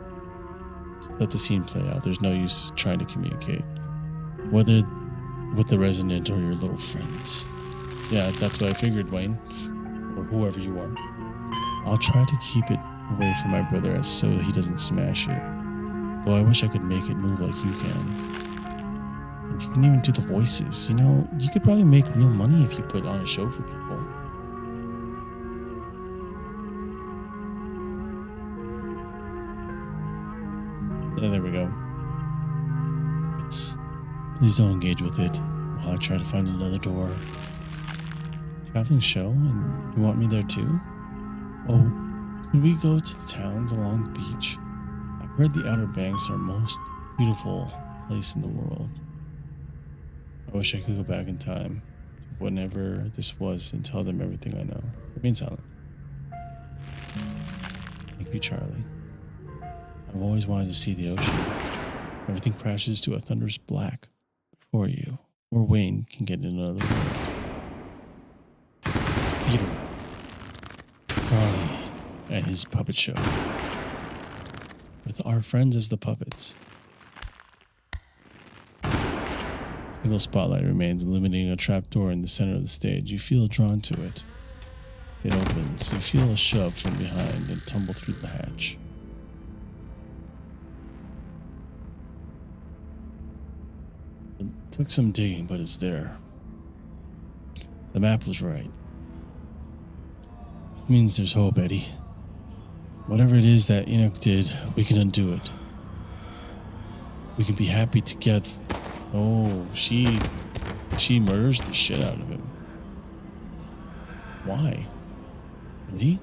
Let the scene play out. There's no use trying to communicate, whether with the resident or your little friends. Yeah, that's what I figured, Wayne, or whoever you are. I'll try to keep it away from my brother so he doesn't smash it. Though I wish I could make it move like you can. And you can even do the voices. You know, you could probably make real money if you put on a show for people. Yeah, there we go. Please don't engage with it while I try to find another door. Traveling show, and you want me there too? Oh, could we go to the towns along the beach? I've heard the Outer Banks are most beautiful place in the world. I wish I could go back in time to whenever this was and tell them everything I know. Remain silent. Thank you, Charlie. I've always wanted to see the ocean. Everything crashes to a thunderous black before you, or Wayne can get in another world. Theater. Charlie and his puppet show. With our friends as the puppets. A single spotlight remains, illuminating a trapdoor in the center of the stage. You feel drawn to it. It opens. You feel a shove from behind and tumble through the hatch. It took some digging, but it's there. The map was right. It means there's hope, Eddie. Whatever it is that Enoch did, we can undo it. We can be happy together. Oh, she murders the shit out of him. Why? Eddie?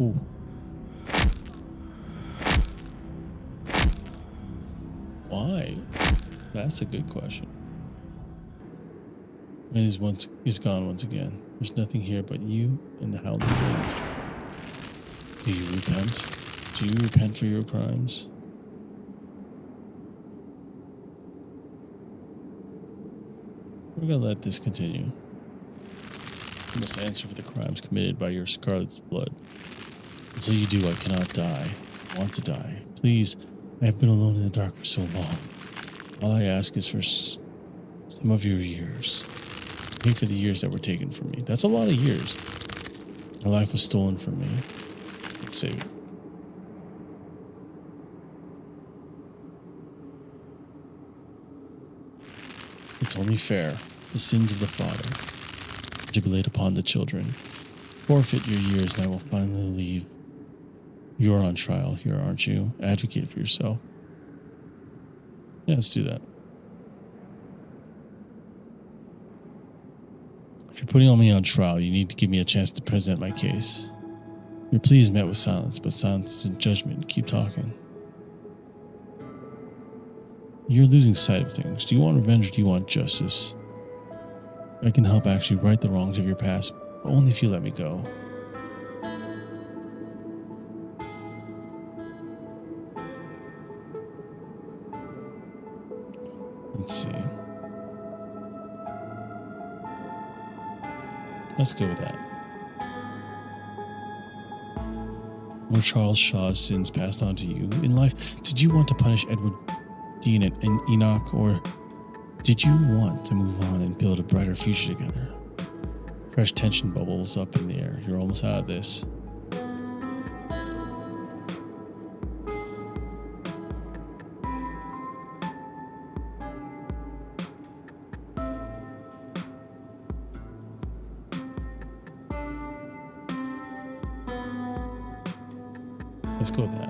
Ooh. Why? That's a good question. And he's gone once again. There's nothing here but you and the howling wind. Do you repent? Do you repent for your crimes? We're gonna let this continue. You must answer for the crimes committed by your Scarlet's blood. Until you do, I cannot die. I want to die. Please, I have been alone in the dark for so long. All I ask is for some of your years. Pay for the years that were taken from me. That's a lot of years. My life was stolen from me. Let's save it. It's only fair. The sins of the father are to be laid upon the children. Forfeit your years and I will finally leave. You are on trial here, aren't you? Advocate for yourself. Yeah, let's do that. If you're putting me on trial, you need to give me a chance to present my case. Your plea is met with silence, but silence isn't judgment. Keep talking. You're losing sight of things. Do you want revenge or do you want justice? I can help actually right the wrongs of your past, but only if you let me go. Let's see. Let's go with that. Were Charles Shaw's sins passed on to you in life? Did you want to punish Edward, Dean, and Enoch, or did you want to move on and build a brighter future together? Fresh tension bubbles up in the air. You're almost out of this. Let's go with that.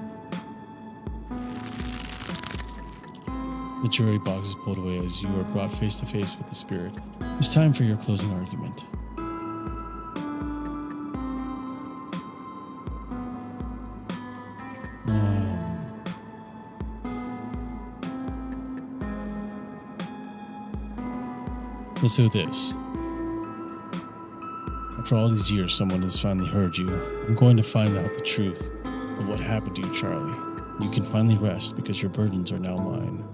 The jury box is pulled away as you are brought face to face with the spirit. It's time for your closing argument. Let's do this. After all these years, someone has finally heard you. I'm going to find out the truth of what happened to you, Charlie. You can finally rest because your burdens are now mine.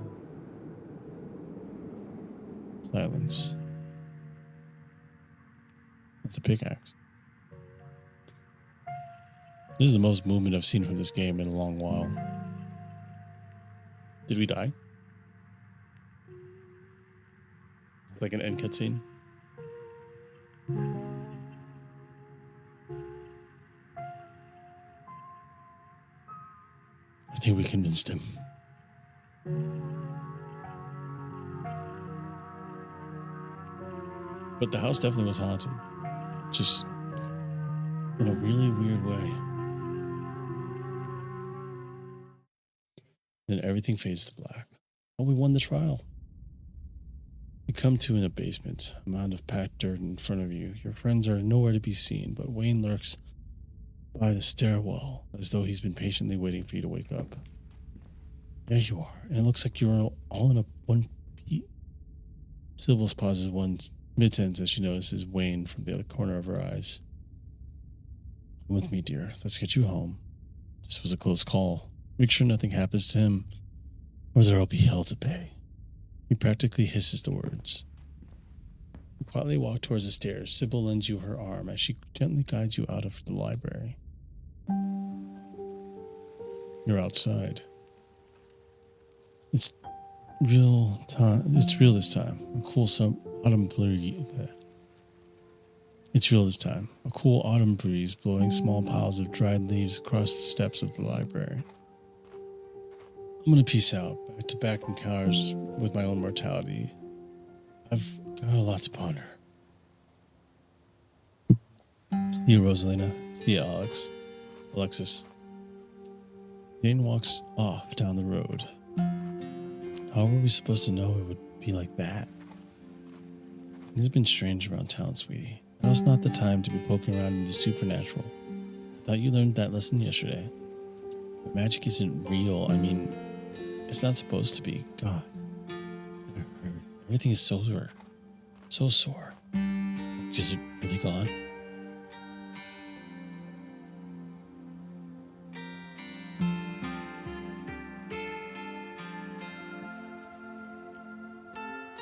Silence. That's a pickaxe. This is the most movement I've seen from this game in a long while. Did we die? Like an end cutscene? I think we convinced him. But the house definitely was haunted. Just in a really weird way. Then everything fades to black. Oh, we won the trial. You come to in a basement, a mound of packed dirt in front of you. Your friends are nowhere to be seen, but Wayne lurks by the stairwell as though he's been patiently waiting for you to wake up. There you are, and it looks like you're all in a one piece. Sybil pauses one mid-sentence as she notices Wayne from the other corner of her eyes. Come with me, dear. Let's get you home. This was a close call. Make sure nothing happens to him, or there'll be hell to pay. He practically hisses the words. You quietly walk towards the stairs. Sybil lends you her arm as she gently guides you out of the library. You're outside. It's real this time. A cool autumn breeze. It's real this time. A cool autumn breeze blowing small piles of dried leaves across the steps of the library. I'm gonna peace out, back-to-back encounters with my own mortality. I've got a lot to ponder. See you, Rosalina. See you, Alexis. Dane walks off down the road. How were we supposed to know it would be like that? Things have been strange around town, sweetie. Now's not the time to be poking around in the supernatural. I thought you learned that lesson yesterday. But magic isn't real. I mean, it's not supposed to be. God. Everything is so sore. So sore. Is it really gone?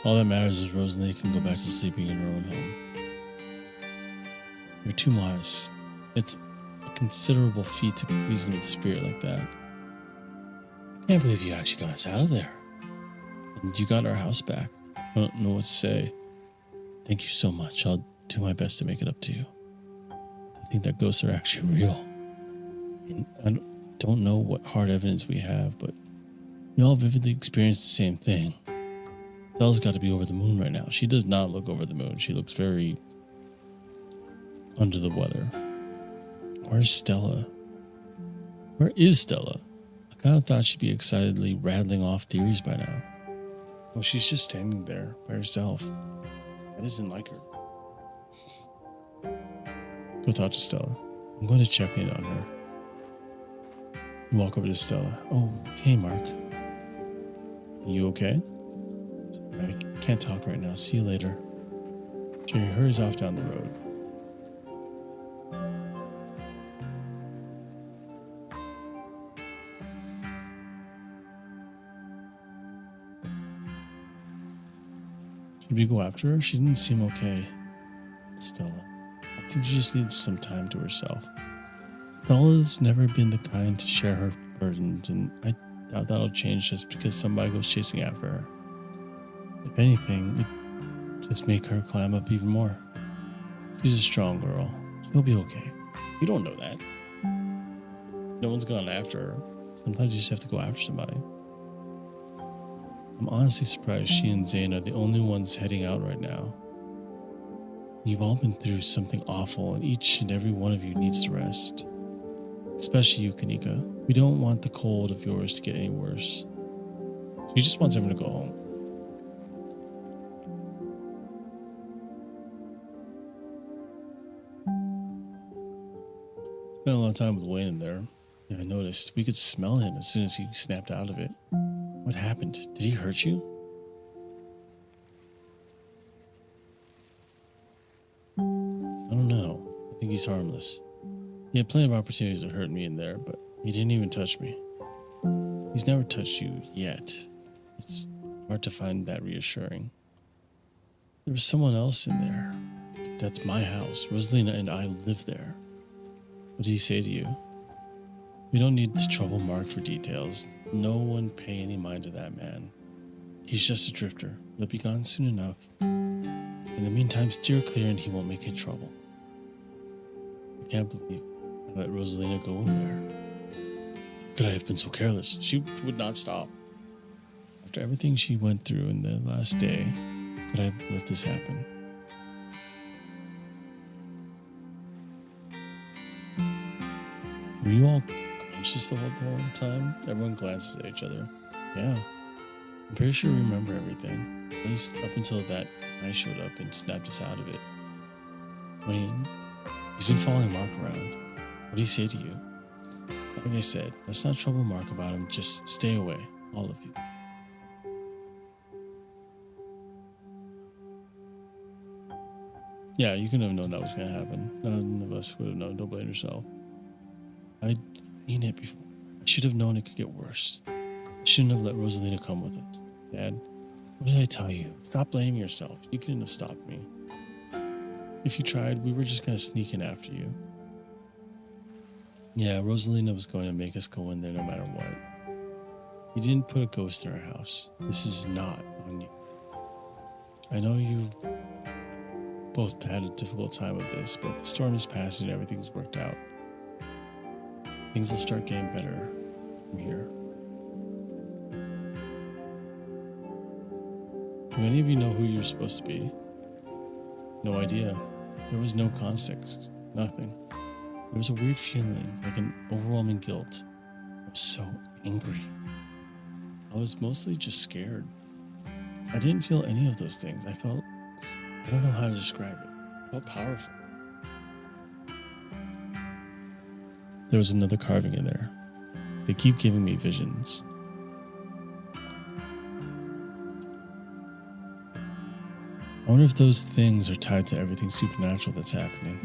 All that matters is Rosalie can go back to sleeping in her own home. You're too modest. It's a considerable feat to reason with a spirit like that. I can't believe you actually got us out of there. And you got our house back. I don't know what to say. Thank you so much. I'll do my best to make it up to you. I think that ghosts are actually real. And I don't know what hard evidence we have, but we all vividly experienced the same thing. Stella's got to be over the moon right now. She does not look over the moon. She looks very under the weather. Where's Stella? Where is Stella? I kind of thought she'd be excitedly rattling off theories by now. Well, she's just standing there by herself. That isn't like her. Go talk to Stella. I'm going to check in on her. You walk over to Stella. Oh, hey, Mark. You okay? I can't talk right now. See you later. Jerry hurries off down the road. Should we go after her? She didn't seem okay. Stella. I think she just needs some time to herself. Stella's never been the kind to share her burdens, and I doubt that'll change just because somebody goes chasing after her. If anything, it just make her climb up even more. She's a strong girl. She'll be okay. You don't know that. No one's gone after her. Sometimes you just have to go after somebody. I'm honestly surprised she and Zane are the only ones heading out right now. You've all been through something awful, and each and every one of you needs to rest. Especially you, Kanika. We don't want the cold of yours to get any worse. She just wants everyone to go home. Spent a lot of time with Wayne in there. Yeah, I noticed. We could smell him as soon as he snapped out of it. What happened? Did he hurt you? I don't know. I think he's harmless. He had plenty of opportunities to hurt me in there, but he didn't even touch me. He's never touched you yet. It's hard to find that reassuring. There was someone else in there. That's my house. Rosalina and I live there. What did he say to you? We don't need to trouble Mark for details. No one pay any mind to that man. He's just a drifter. He'll be gone soon enough. In the meantime, steer clear and he won't make any trouble. I can't believe I let Rosalina go in there. Could I have been so careless? She would not stop. After everything she went through in the last day, could I have let this happen? Were you all going unconscious the whole time? Everyone glances at each other. Yeah, I'm pretty sure we remember everything. At least up until that guy showed up and snapped us out of it. Wayne, he's been following Mark around. What did he say to you? Like I said, let's not trouble Mark about him. Just stay away, all of you. Yeah, you couldn't have known that was going to happen. None of us would have known. Don't blame yourself. I'd seen it before. I should have known it could get worse. I shouldn't have let Rosalina come with it. Dad, what did I tell you? Stop blaming yourself. You couldn't have stopped me. If you tried, we were just going to sneak in after you. Yeah, Rosalina was going to make us go in there no matter what. You didn't put a ghost in our house. This is not on you. I know you both had a difficult time with this, but the storm is past and everything's worked out. Things will start getting better from here. Do any of you know who you're supposed to be? No idea. There was no context. Nothing. There was a weird feeling, like an overwhelming guilt. I was so angry. I was mostly just scared. I didn't feel any of those things. I don't know how to describe it. I felt powerful. There was another carving in there. They keep giving me visions. I wonder if those things are tied to everything supernatural that's happening.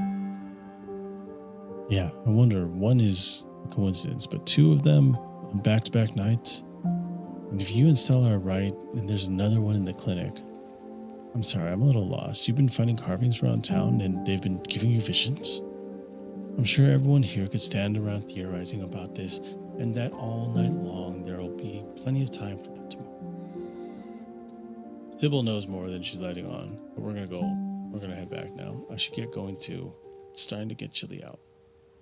Yeah, I wonder. One is a coincidence, but two of them on back-to-back nights. And if you and Stella are right, and there's another one in the clinic. I'm sorry, I'm a little lost. You've been finding carvings around town and they've been giving you visions? I'm sure everyone here could stand around theorizing about this, and that all night long there will be plenty of time for that tomorrow. Sybil knows more than she's letting on, but we're gonna head back now. I should get going too. It's starting to get chilly out.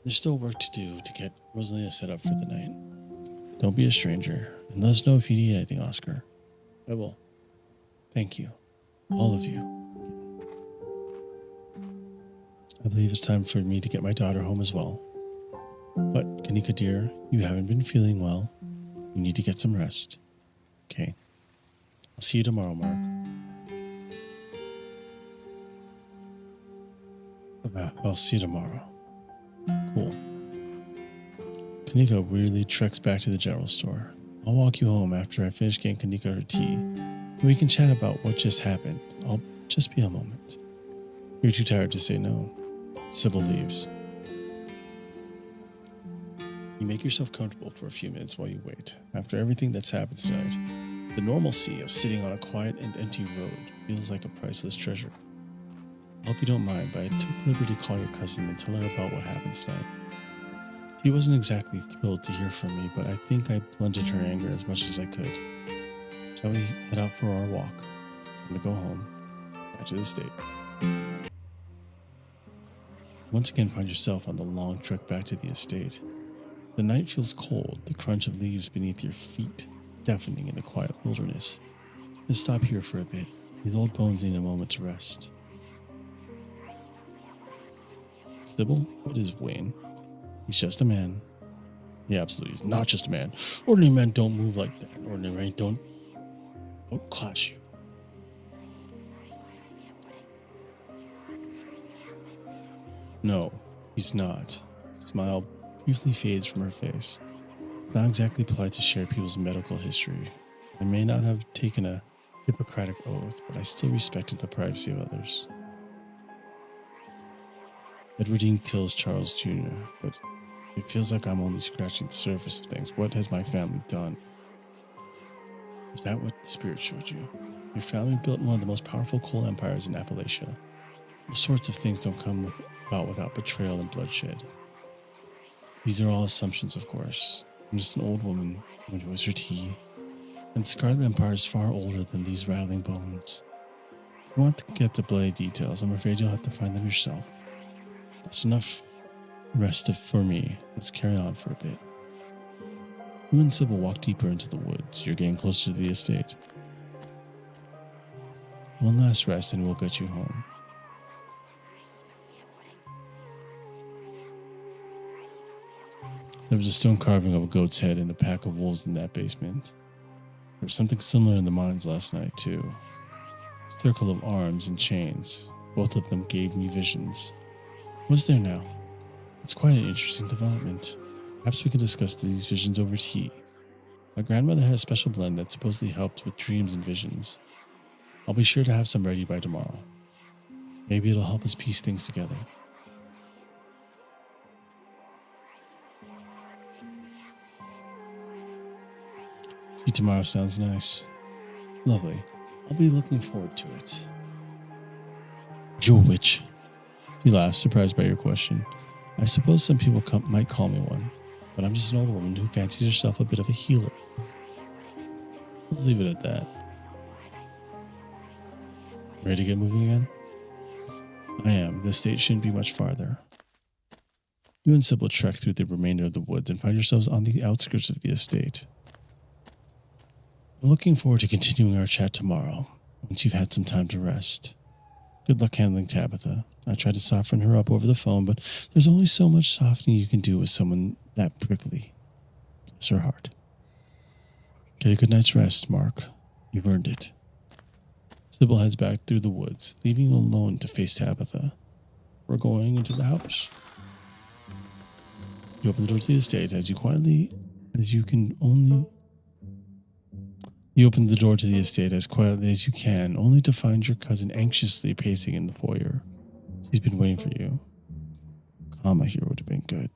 There's still work to do to get Rosalina set up for the night. Don't be a stranger, and let us know if you need anything, Oscar. I will. Thank you. All of you. I believe it's time for me to get my daughter home as well. But, Kanika dear, you haven't been feeling well. You need to get some rest. Okay. I'll see you tomorrow, Mark. I'll see you tomorrow. Cool. Kanika weirdly treks back to the general store. I'll walk you home after I finish getting Kanika her tea. And we can chat about what just happened. I'll just be a moment. You're too tired to say no. Sybil leaves. You make yourself comfortable for a few minutes while you wait. After everything that's happened tonight, the normalcy of sitting on a quiet and empty road feels like a priceless treasure. I hope you don't mind, but I took the liberty to call your cousin and tell her about what happened tonight. She wasn't exactly thrilled to hear from me, but I think I blunted her anger as much as I could. Shall we head out for our walk? I'm gonna go home. Back to the estate. Once again, find yourself on the long trek back to the estate. The night feels cold, the crunch of leaves beneath your feet deafening in the quiet wilderness. Let's stop here for a bit. These old bones need a moment to rest. Sybil, what is Wayne? He's just a man. Yeah, absolutely. He's not just a man. Ordinary men don't move like that. Ordinary men don't clash you. No, he's not. The smile briefly fades from her face. It's not exactly polite to share people's medical history. I may not have taken a Hippocratic oath, but I still respected the privacy of others. Edwardine kills Charles Jr., but it feels like I'm only scratching the surface of things. What has my family done? Is that what the spirit showed you? Your family built one of the most powerful coal empires in Appalachia. All sorts of things don't come about without betrayal and bloodshed. These are all assumptions, of course. I'm just an old woman who enjoys her tea. And the Scarlet Empire is far older than these rattling bones. If you want to get the bloody details, I'm afraid you'll have to find them yourself. That's enough rest for me. Let's carry on for a bit. You and Sybil walk deeper into the woods. You're getting closer to the estate. One last rest and we'll get you home. There was a stone carving of a goat's head and a pack of wolves in that basement. There was something similar in the mines last night, too. A circle of arms and chains. Both of them gave me visions. What's there now? It's quite an interesting development. Perhaps we can discuss these visions over tea. My grandmother had a special blend that supposedly helped with dreams and visions. I'll be sure to have some ready by tomorrow. Maybe it'll help us piece things together. Tea tomorrow sounds nice. Lovely. I'll be looking forward to it. You're a witch. She laughed, surprised by your question. I suppose some people might call me one, but I'm just an old woman who fancies herself a bit of a healer. We'll leave it at that. Ready to get moving again? I am. The estate shouldn't be much farther. You and Sybil trek through the remainder of the woods and find yourselves on the outskirts of the estate. I'm looking forward to continuing our chat tomorrow, once you've had some time to rest. Good luck handling Tabitha. I tried to soften her up over the phone, but there's only so much softening you can do with someone that prickly. Bless her heart. Get a good night's rest, Mark. You've earned it. Sybil heads back through the woods, leaving you alone to face Tabitha. We're going into the house. You open the door to the estate You open the door to the estate as quietly as you can, only to find your cousin anxiously pacing in the foyer. She's been waiting for you. Comma here would have been good.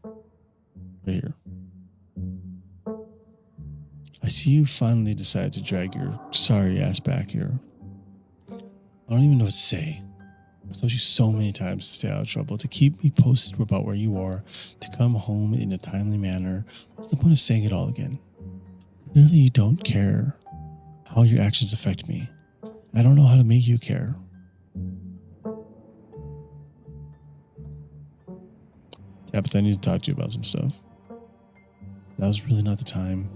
Right here. I see you finally decided to drag your sorry ass back here. I don't even know what to say. I've told you so many times to stay out of trouble, to keep me posted about where you are, to come home in a timely manner. What's the point of saying it all again? Clearly you don't care how your actions affect me. I don't know how to make you care. Tabitha, I need to talk to you about some stuff. That was really not the time.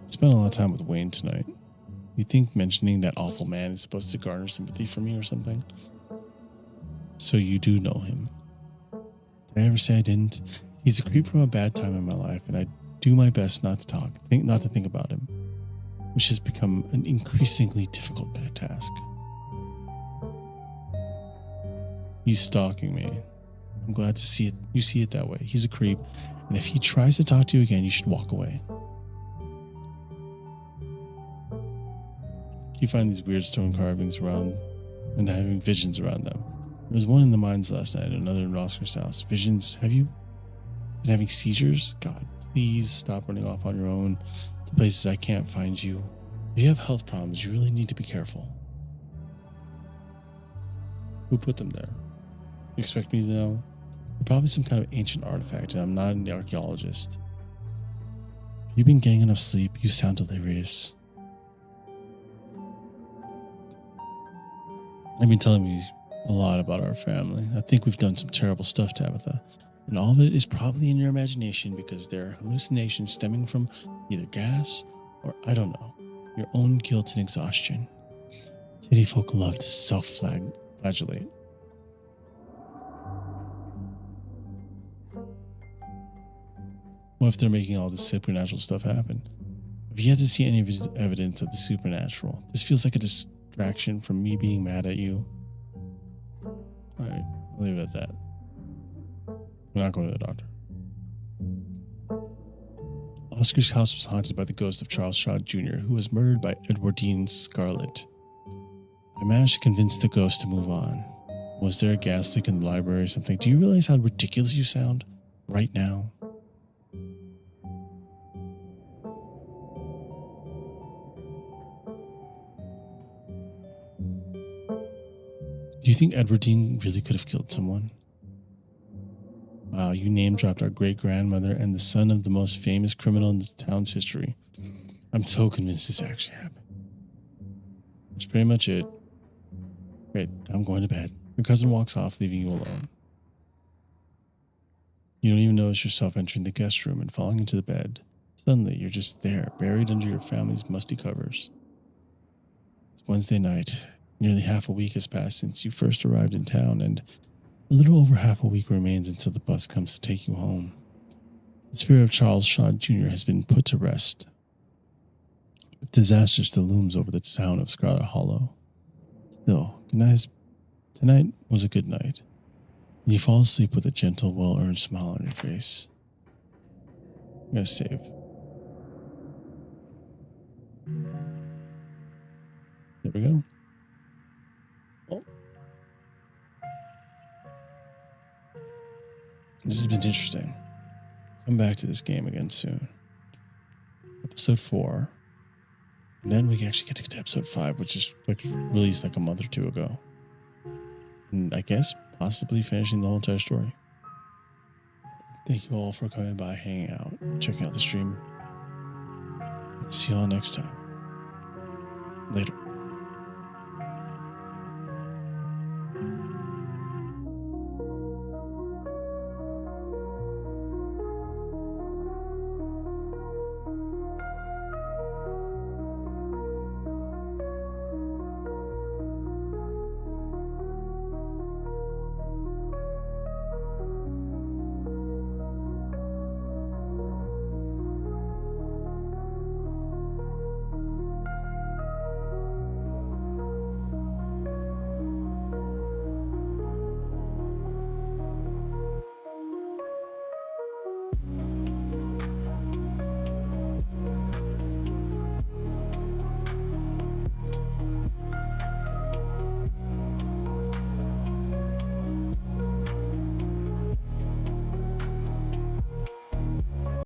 I spent a lot of time with Wayne tonight. You think mentioning that awful man is supposed to garner sympathy from me or something? So you do know him. Did I ever say I didn't? He's a creep from a bad time in my life, and I do my best not to think about him, which has become an increasingly difficult task. He's stalking me. I'm glad to see it. You see it that way. He's a creep, and if he tries to talk to you again, you should walk away. You find these weird stone carvings around and having visions around them. There was one in the mines last night, another in Oscar's house. Visions. Have you been having seizures? God, please stop running off on your own to places I can't find you. If you have health problems, you really need to be careful. Who put them there? You expect me to know? They're probably some kind of ancient artifact, and I'm not an archaeologist. Have you been getting enough sleep? You sound delirious. I've been telling me a lot about our family. I think we've done some terrible stuff, Tabitha. And all of it is probably in your imagination because they're hallucinations stemming from either gas or, I don't know, your own guilt and exhaustion. City folk love to self-flagellate. What if they're making all this supernatural stuff happen? I've yet to see any evidence of the supernatural. This feels like a distraction from me being mad at you. Alright, I'll leave it at that. I'm not going to the doctor. Oscar's house was haunted by the ghost of Charles Shaw Jr., who was murdered by Edwardine Scarlet. I managed to convince the ghost to move on. Was there a gas leak in the library or something? Do you realize how ridiculous you sound right now? Do you think Edwardine really could have killed someone? Wow, you name-dropped our great-grandmother and the son of the most famous criminal in the town's history. I'm so convinced this actually happened. That's pretty much it. Great, I'm going to bed. Your cousin walks off, leaving you alone. You don't even notice yourself entering the guest room and falling into the bed. Suddenly, you're just there, buried under your family's musty covers. It's Wednesday night. Nearly half a week has passed since you first arrived in town, and A little over half a week remains until the bus comes to take you home. The spirit of Charles Shaw Jr. has been put to rest. But disaster still looms over the town of Scarlet Hollow. Still, tonight was a good night. And you fall asleep with a gentle, well-earned smile on your face. I'm gonna save. There we go. Well, this has been interesting. Come back to this game again soon. Episode 4. And then we actually get to episode 5, which is released like a month or two ago. And I guess possibly finishing the whole entire story. Thank you all for coming by, hanging out, checking out the stream. See y'all next time. Later.